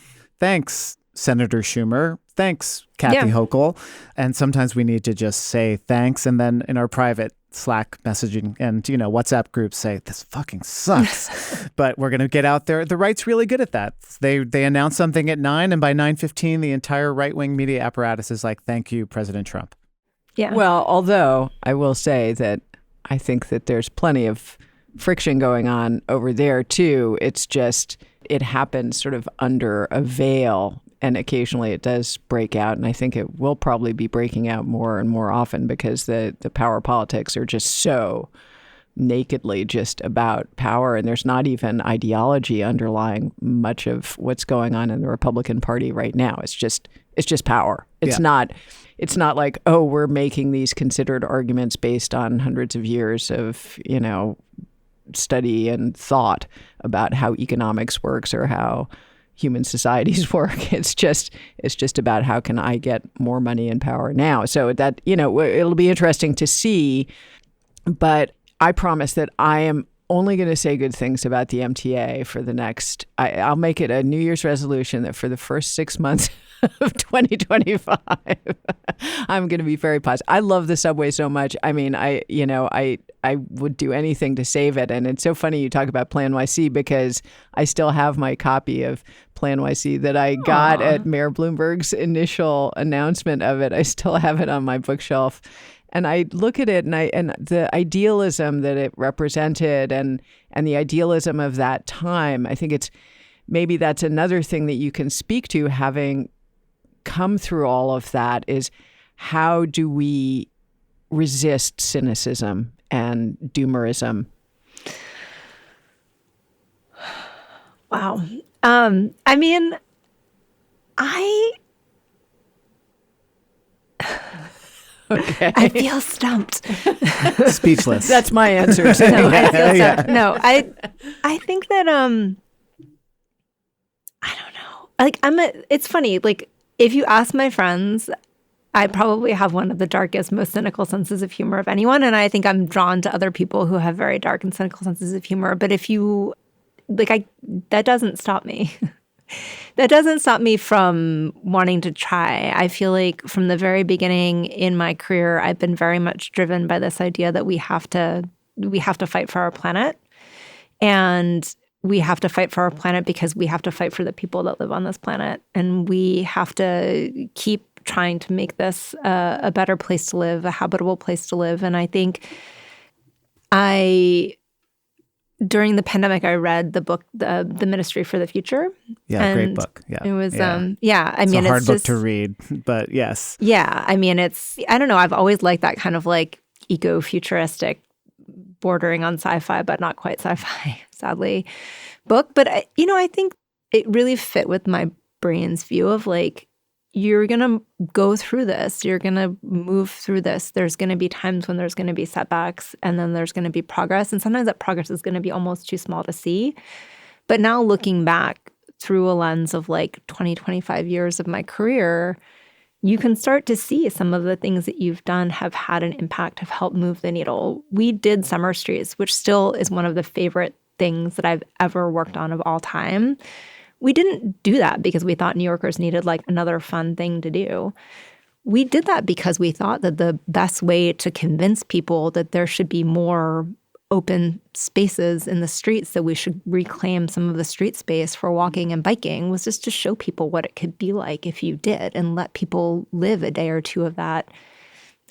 Thanks, Senator Schumer. Thanks, Kathy Hochul. And sometimes we need to just say thanks, and then in our private Slack messaging and, WhatsApp groups say, this fucking sucks. But we're going to get out there. The right's really good at that. They announce something at 9, and by 9:15, the entire right-wing media apparatus is like, thank you, President Trump. Yeah. Well, although I will say that I think that there's plenty of friction going on over there, too. It's just, it happens sort of under a veil. And occasionally it does break out. And I think it will probably be breaking out more and more often because the power politics are just so nakedly just about power. And there's not even ideology underlying much of what's going on in the Republican Party right now. It's just power. It's not like, oh, we're making these considered arguments based on hundreds of years of, study and thought about how economics works or how human societies work. It's just about how can I get more money and power now. So that, it'll be interesting to see. But I promise that I am only going to say good things about the MTA for the next, I'll make it a New Year's resolution that for the first 6 months of 2025, I'm going to be very positive. I love the subway so much. I mean, I would do anything to save it. And it's so funny you talk about Plan YC because I still have my copy of Plan YC that I got at Mayor Bloomberg's initial announcement of it. I still have it on my bookshelf. And I look at it and the idealism that it represented and the idealism of that time, I think maybe that's another thing that you can speak to, having come through all of that, is how do we resist cynicism and doomerism? Wow. I mean, Okay. I feel stumped. Speechless. That's my answer. No, I feel stumped. No, I think that I don't know. Like it's funny. Like if you ask my friends, I probably have one of the darkest, most cynical senses of humor of anyone, and I think I'm drawn to other people who have very dark and cynical senses of humor. But if you that doesn't stop me. That doesn't stop me from wanting to try. I feel like from the very beginning in my career, I've been very much driven by this idea that we have to fight for our planet. And we have to fight for our planet because we have to fight for the people that live on this planet. And we have to keep trying to make this a better place to live, a habitable place to live. And I think during the pandemic, I read the book, The Ministry for the Future. Yeah, great book. Yeah, it was. I mean, it's a hard book to read, but yes. Yeah, I mean, I don't know. I've always liked that kind of like eco-futuristic, bordering on sci-fi, but not quite sci-fi, sadly, book. But I think it really fit with my brain's view of like, you're going to go through this. You're going to move through this. There's going to be times when there's going to be setbacks, and then there's going to be progress. And sometimes that progress is going to be almost too small to see. But now looking back through a lens of like 20, 25 years of my career, you can start to see some of the things that you've done have had an impact, have helped move the needle. We did Summer Streets, which still is one of the favorite things that I've ever worked on of all time. We didn't do that because we thought New Yorkers needed like another fun thing to do. We did that because we thought that the best way to convince people that there should be more open spaces in the streets, that we should reclaim some of the street space for walking and biking, was just to show people what it could be like if you did, and let people live a day or two of that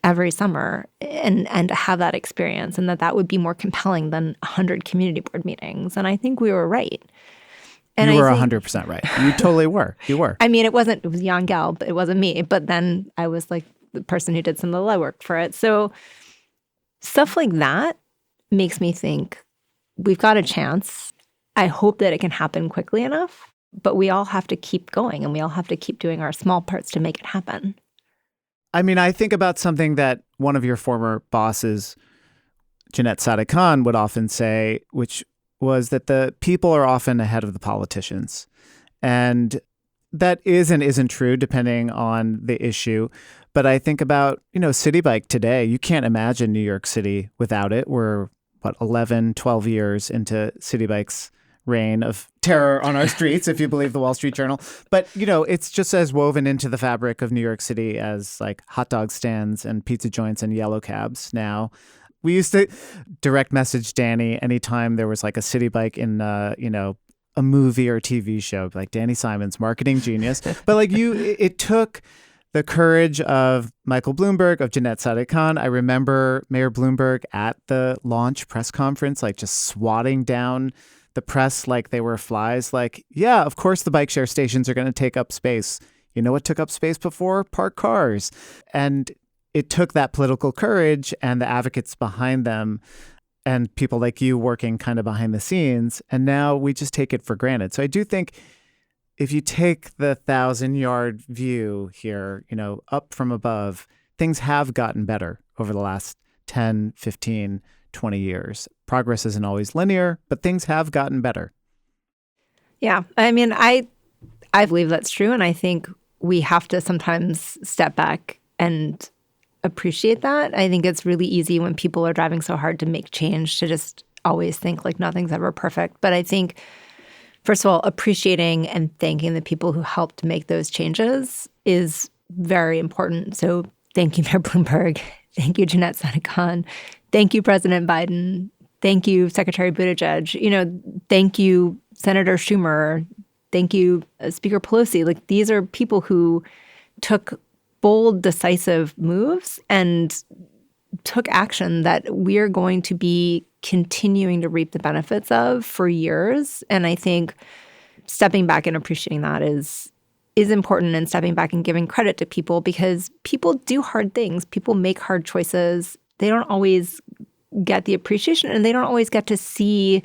every summer and have that experience, and that would be more compelling than 100 community board meetings. And I think we were right. And you were I think, 100% right. You totally were. You were. I mean, it was Jan Gehl, but it wasn't me. But then I was like the person who did some of the legwork for it. So stuff like that makes me think we've got a chance. I hope that it can happen quickly enough, but we all have to keep going, and we all have to keep doing our small parts to make it happen. I mean, I think about something that one of your former bosses, Jeanette Sadiq-Khan, would often say, which was that the people are often ahead of the politicians. And that is and isn't true depending on the issue. But I think about, City Bike today. You can't imagine New York City without it. We're, 11, 12 years into City Bike's reign of terror on our streets, if you believe the Wall Street Journal. But, it's just as woven into the fabric of New York City as like hot dog stands and pizza joints and yellow cabs now. We used to direct message Dani anytime there was like a City Bike in, a movie or TV show, like Dani Simons, marketing genius. But like it took the courage of Michael Bloomberg, of Jeanette Sadiq-Khan. I remember Mayor Bloomberg at the launch press conference, like just swatting down the press like they were flies. Like, yeah, of course the bike share stations are going to take up space. You know what took up space before? Parked cars. And it took that political courage and the advocates behind them and people like you working kind of behind the scenes. And now we just take it for granted. So I do think if you take the 1,000-yard view here, up from above, things have gotten better over the last 10, 15, 20 years. Progress isn't always linear, but things have gotten better. Yeah. I mean, I believe that's true. And I think we have to sometimes step back and appreciate that. I think it's really easy when people are driving so hard to make change to just always think like nothing's ever perfect. But I think, first of all, appreciating and thanking the people who helped make those changes is very important. So thank you, Mayor Bloomberg. Thank you, Jeanette Sadiq-Khan. Thank you, President Biden. Thank you, Secretary Buttigieg. Thank you, Senator Schumer. Thank you, Speaker Pelosi. Like, these are people who took bold, decisive moves and took action that we're going to be continuing to reap the benefits of for years. And I think stepping back and appreciating that is important, and stepping back and giving credit to people, because people do hard things. People make hard choices. They don't always get the appreciation, and they don't always get to see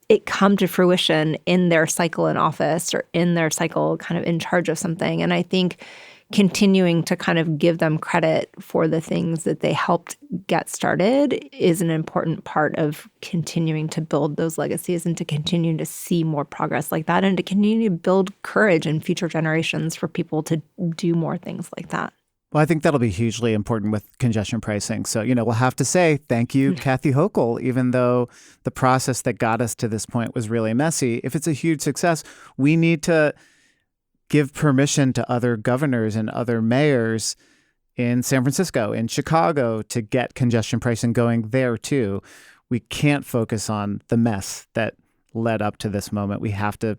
it come to fruition in their cycle in office or in their cycle kind of in charge of something. And I think continuing to kind of give them credit for the things that they helped get started is an important part of continuing to build those legacies and to continue to see more progress like that, and to continue to build courage in future generations for people to do more things like that. Well, I think that'll be hugely important with congestion pricing. So, we'll have to say thank you, Kathy Hochul, even though the process that got us to this point was really messy. If it's a huge success, we need to give permission to other governors and other mayors in San Francisco, in Chicago, to get congestion pricing going there too. We can't focus on the mess that led up to this moment. We have to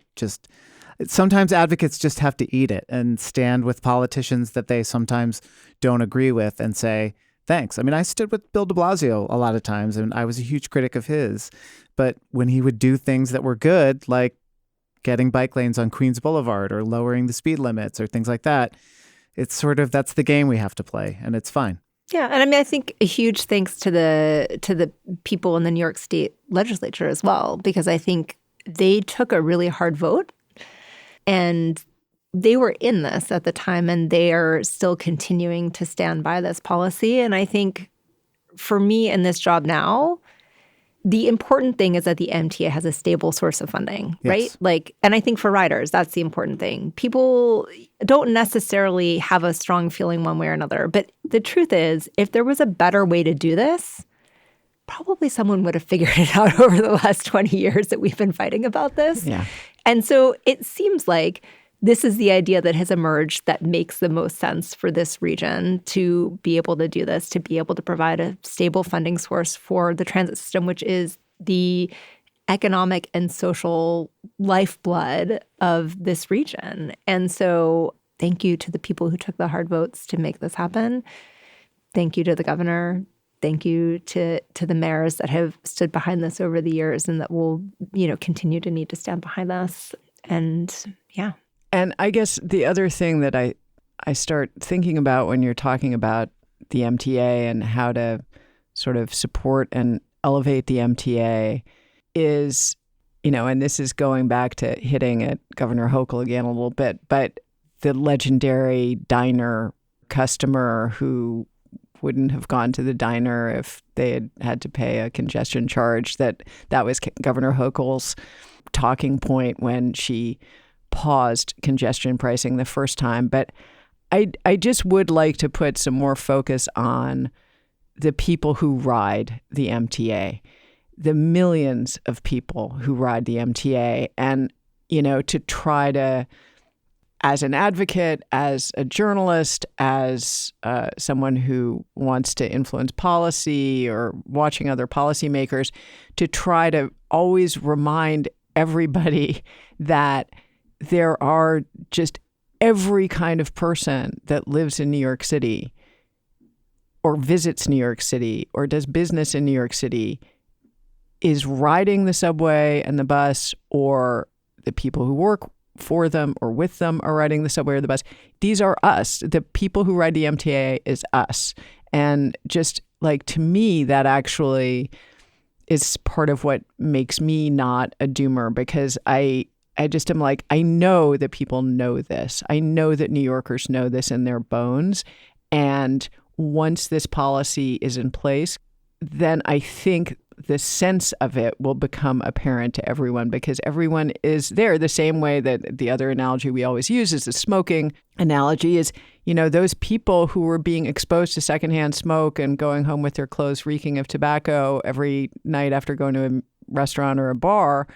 sometimes advocates just have to eat it and stand with politicians that they sometimes don't agree with and say, thanks. I mean, I stood with Bill de Blasio a lot of times, and I was a huge critic of his. But when he would do things that were good, like getting bike lanes on Queens Boulevard or lowering the speed limits or things like that, it's sort of, that's the game we have to play, and it's fine. Yeah, and I mean, I think a huge thanks to the people in the New York State legislature as well, because I think they took a really hard vote, and they were in this at the time, and they are still continuing to stand by this policy. And I think for me in this job now, the important thing is that the MTA has a stable source of funding, right? Yes. And I think for riders, that's the important thing. People don't necessarily have a strong feeling one way or another. But the truth is, if there was a better way to do this, probably someone would have figured it out over the last 20 years that we've been fighting about this. Yeah. And so it seems like this is the idea that has emerged that makes the most sense for this region to be able to do this, to be able to provide a stable funding source for the transit system, which is the economic and social lifeblood of this region. And so thank you to the people who took the hard votes to make this happen. Thank you to the governor. Thank you to the mayors that have stood behind this over the years and that will, continue to need to stand behind this. And yeah. And I guess the other thing that I start thinking about when you're talking about the MTA and how to sort of support and elevate the MTA is, and this is going back to hitting at Governor Hochul again a little bit, but the legendary diner customer who wouldn't have gone to the diner if they had to pay a congestion charge, that was Governor Hochul's talking point when she paused congestion pricing the first time. But I just would like to put some more focus on the people who ride the MTA, the millions of people who ride the MTA, and, to try to, as an advocate, as a journalist, as someone who wants to influence policy or watching other policymakers, to try to always remind everybody that there are just every kind of person that lives in New York City or visits New York City or does business in New York City is riding the subway and the bus, or the people who work for them or with them are riding the subway or the bus. These are us. The people who ride the MTA is us. And just like, to me, that actually is part of what makes me not a doomer, because I just am like, I know that people know this. I know that New Yorkers know this in their bones. And once this policy is in place, then I think the sense of it will become apparent to everyone, because everyone is there the same way that the other analogy we always use is the smoking analogy is, those people who were being exposed to secondhand smoke and going home with their clothes reeking of tobacco every night after going to a restaurant or a bar.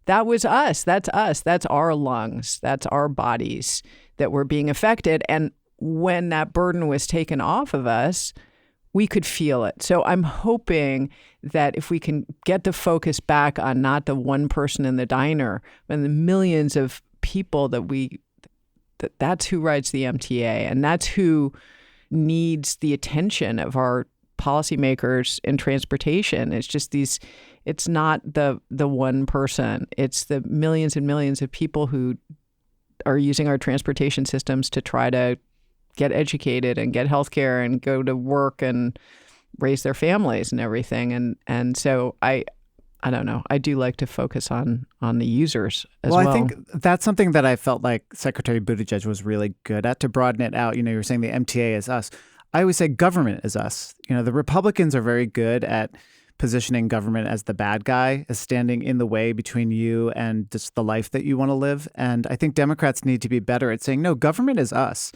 That was us. That's us. That's our lungs. That's our bodies that were being affected. And when that burden was taken off of us, we could feel it. So I'm hoping that if we can get the focus back on not the one person in the diner, but the millions of people that's who rides the MTA, and that's who needs the attention of our policymakers in transportation. It's just it's not the one person. It's the millions and millions of people who are using our transportation systems to try to get educated and get healthcare and go to work and raise their families and everything. And so I don't know. I do like to focus on the users as well. Well, I think that's something that I felt like Secretary Buttigieg was really good at, to broaden it out. You were saying the MTA is us. I always say government is us. The Republicans are very good at positioning government as the bad guy, as standing in the way between you and just the life that you want to live. And I think Democrats need to be better at saying, no, government is us.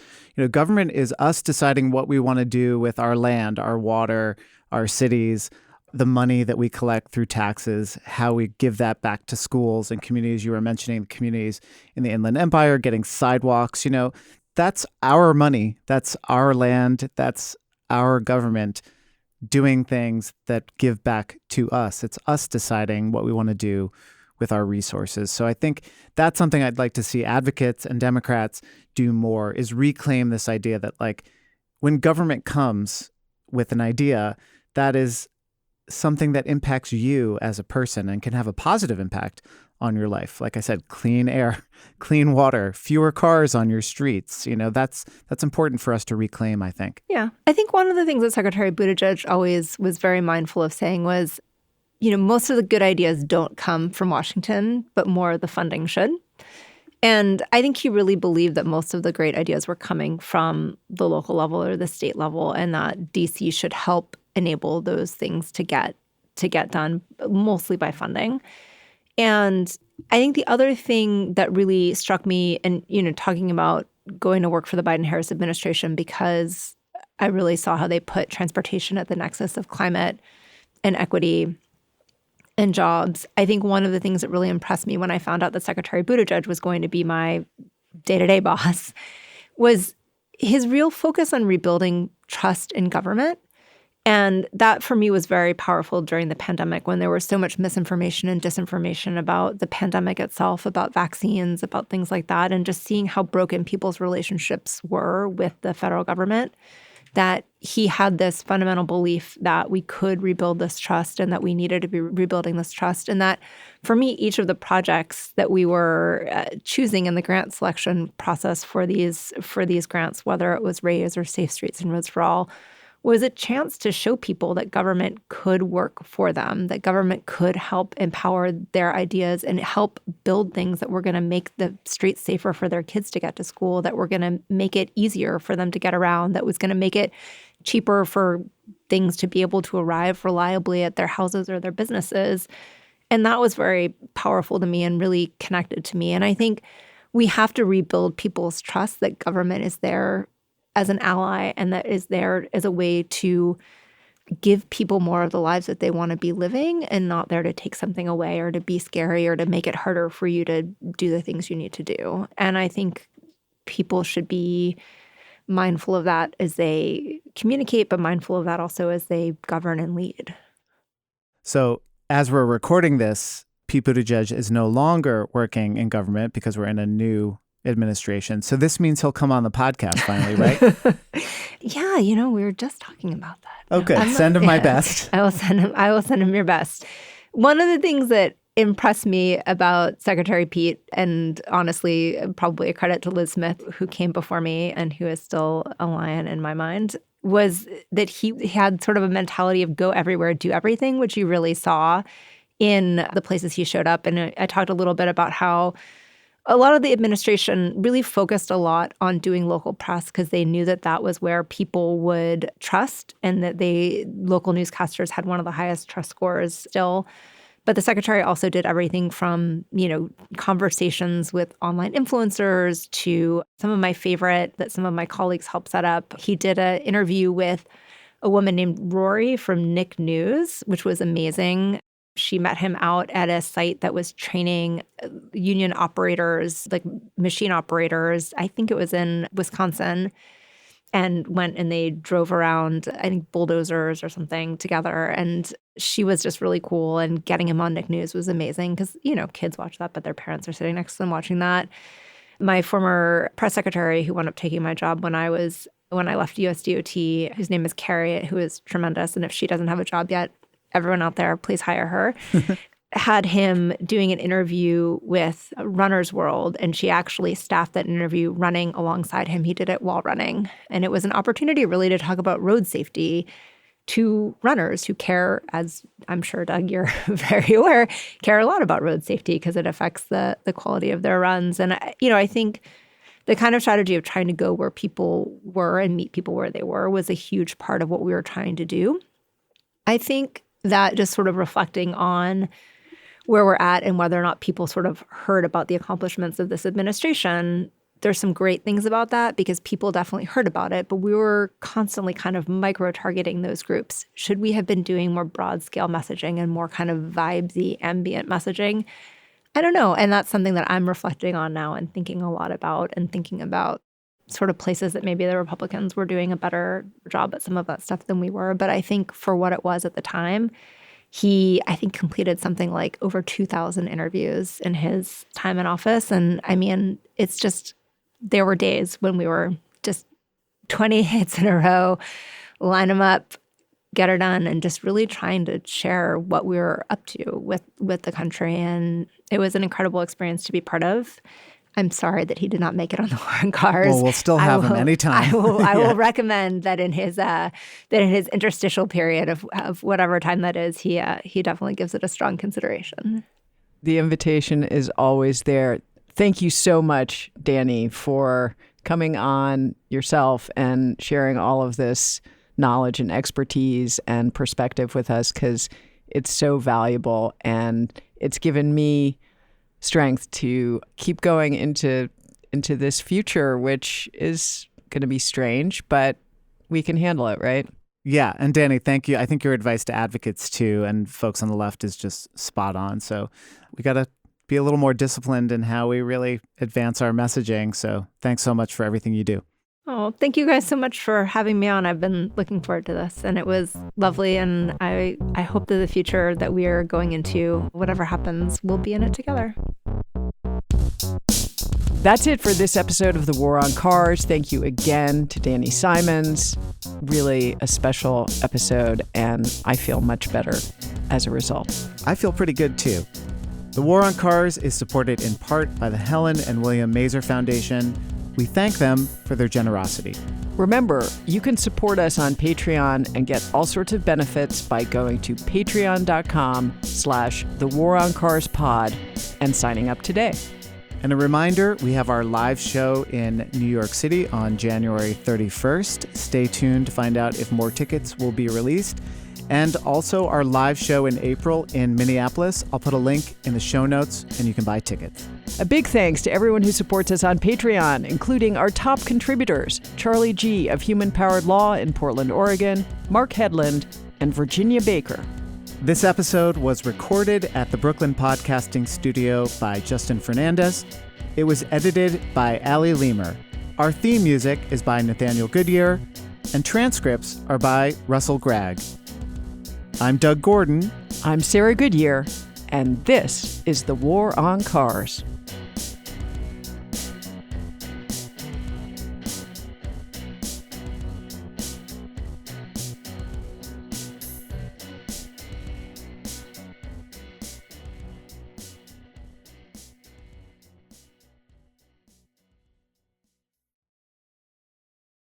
Government is us deciding what we want to do with our land, our water, our cities, the money that we collect through taxes, how we give that back to schools and communities. You were mentioning communities in the Inland Empire, getting sidewalks. That's our money. That's our land. That's our government doing things that give back to us. It's us deciding what we want to do with our resources. So I think that's something I'd like to see advocates and Democrats do more, is reclaim this idea that, like, when government comes with an idea, that is something that impacts you as a person and can have a positive impact on your life. Like I said, clean air, clean water, fewer cars on your streets. That's important for us to reclaim, I think. Yeah. I think one of the things that Secretary Buttigieg always was very mindful of saying was, most of the good ideas don't come from Washington, but more the funding should. And I think he really believed that most of the great ideas were coming from the local level or the state level, and that DC should help enable those things to get done, mostly by funding. And I think the other thing that really struck me, and, talking about going to work for the Biden-Harris administration, because I really saw how they put transportation at the nexus of climate and equity and jobs. I think one of the things that really impressed me when I found out that Secretary Buttigieg was going to be my day-to-day boss, was his real focus on rebuilding trust in government. And that, for me, was very powerful during the pandemic when there was so much misinformation and disinformation about the pandemic itself, about vaccines, about things like that, and just seeing how broken people's relationships were with the federal government, that he had this fundamental belief that we could rebuild this trust and that we needed to be rebuilding this trust. And that, for me, each of the projects that we were choosing in the grant selection process for these grants, whether it was RAISE or Safe Streets and Roads for All, was a chance to show people that government could work for them, that government could help empower their ideas and help build things that were going to make the streets safer for their kids to get to school, that were going to make it easier for them to get around, that was going to make it cheaper for things to be able to arrive reliably at their houses or their businesses. And that was very powerful to me and really connected to me. And I think we have to rebuild people's trust that government is there as an ally and that is there as a way to give people more of the lives that they want to be living and not there to take something away or to be scary or to make it harder for you to do the things you need to do. And I think people should be mindful of that as they communicate, but mindful of that also as they govern and lead. So as we're recording this, Pete Buttigieg is no longer working in government because we're in a new administration. So this means he'll come on the podcast finally, right? Yeah, we were just talking about that. Okay, send him my best. I will send him your best. One of the things that impressed me about Secretary Pete, and honestly, probably a credit to Liz Smith, who came before me and who is still a lion in my mind, was that he had sort of a mentality of go everywhere, do everything, which you really saw in the places he showed up. And I talked a little bit about how a lot of the administration really focused a lot on doing local press because they knew that that was where people would trust and that local newscasters had one of the highest trust scores still. But the secretary also did everything from, conversations with online influencers to some of my favorite that some of my colleagues helped set up. He did an interview with a woman named Rory from Nick News, which was amazing. She met him out at a site that was training union operators, like machine operators. I think it was in Wisconsin, and went and they drove around, I think, bulldozers or something together. And she was just really cool. And getting him on Nick News was amazing because, kids watch that, but their parents are sitting next to them watching that. My former press secretary who wound up taking my job when I left USDOT, whose name is Carrie, who is tremendous. And if she doesn't have a job yet, everyone out there, please hire her, had him doing an interview with Runner's World, and she actually staffed that interview running alongside him. He did it while running. And it was an opportunity really to talk about road safety to runners who care, as I'm sure, Doug, you're very aware, care a lot about road safety because it affects the quality of their runs. And, I think the kind of strategy of trying to go where people were and meet people where they were was a huge part of what we were trying to do. I think that just sort of reflecting on where we're at and whether or not people sort of heard about the accomplishments of this administration, there's some great things about that because people definitely heard about it, but we were constantly kind of micro-targeting those groups. Should we have been doing more broad-scale messaging and more kind of vibesy, ambient messaging? I don't know. And that's something that I'm reflecting on now and thinking a lot about and thinking about sort of places that maybe the Republicans were doing a better job at some of that stuff than we were. But I think for what it was at the time, he, I think, completed something like over 2,000 interviews in his time in office. And I mean, it's just, there were days when we were just 20 hits in a row, line them up, get her done, and just really trying to share what we were up to with the country. And it was an incredible experience to be part of. I'm sorry that he did not make it on the War on Cars. Well, we'll still have him anytime. I will recommend that in his interstitial period of whatever time that is, he definitely gives it a strong consideration. The invitation is always there. Thank you so much, Dani, for coming on yourself and sharing all of this knowledge and expertise and perspective with us, because it's so valuable and it's given me strength to keep going into this future, which is going to be strange, but we can handle it, right? Yeah. And Dani, thank you. I think your advice to advocates too and folks on the left is just spot on. So we got to be a little more disciplined in how we really advance our messaging. So thanks so much for everything you do. Oh, thank you guys so much for having me on. I've been looking forward to this, and it was lovely. And I hope that the future that we are going into, whatever happens, we'll be in it together. That's it for this episode of The War on Cars. Thank you again to Dani Simons. Really a special episode, and I feel much better as a result. I feel pretty good too. The War on Cars is supported in part by the Helen and William Mazer Foundation. We thank them for their generosity. Remember, you can support us on Patreon and get all sorts of benefits by going to patreon.com/thewaroncarspod and signing up today. And a reminder, we have our live show in New York City on January 31st. Stay tuned to find out if more tickets will be released. And also our live show in April in Minneapolis. I'll put a link in the show notes and you can buy tickets. A big thanks to everyone who supports us on Patreon, including our top contributors, Charlie G. of Human Powered Law in Portland, Oregon, Mark Hedlund, and Virginia Baker. This episode was recorded at the Brooklyn Podcasting Studio by Justin Fernandez. It was edited by Ali Lemer. Our theme music is by Nathaniel Goodyear, and transcripts are by Russell Gragg. I'm Doug Gordon. I'm Sarah Goodyear, and this is The War on Cars.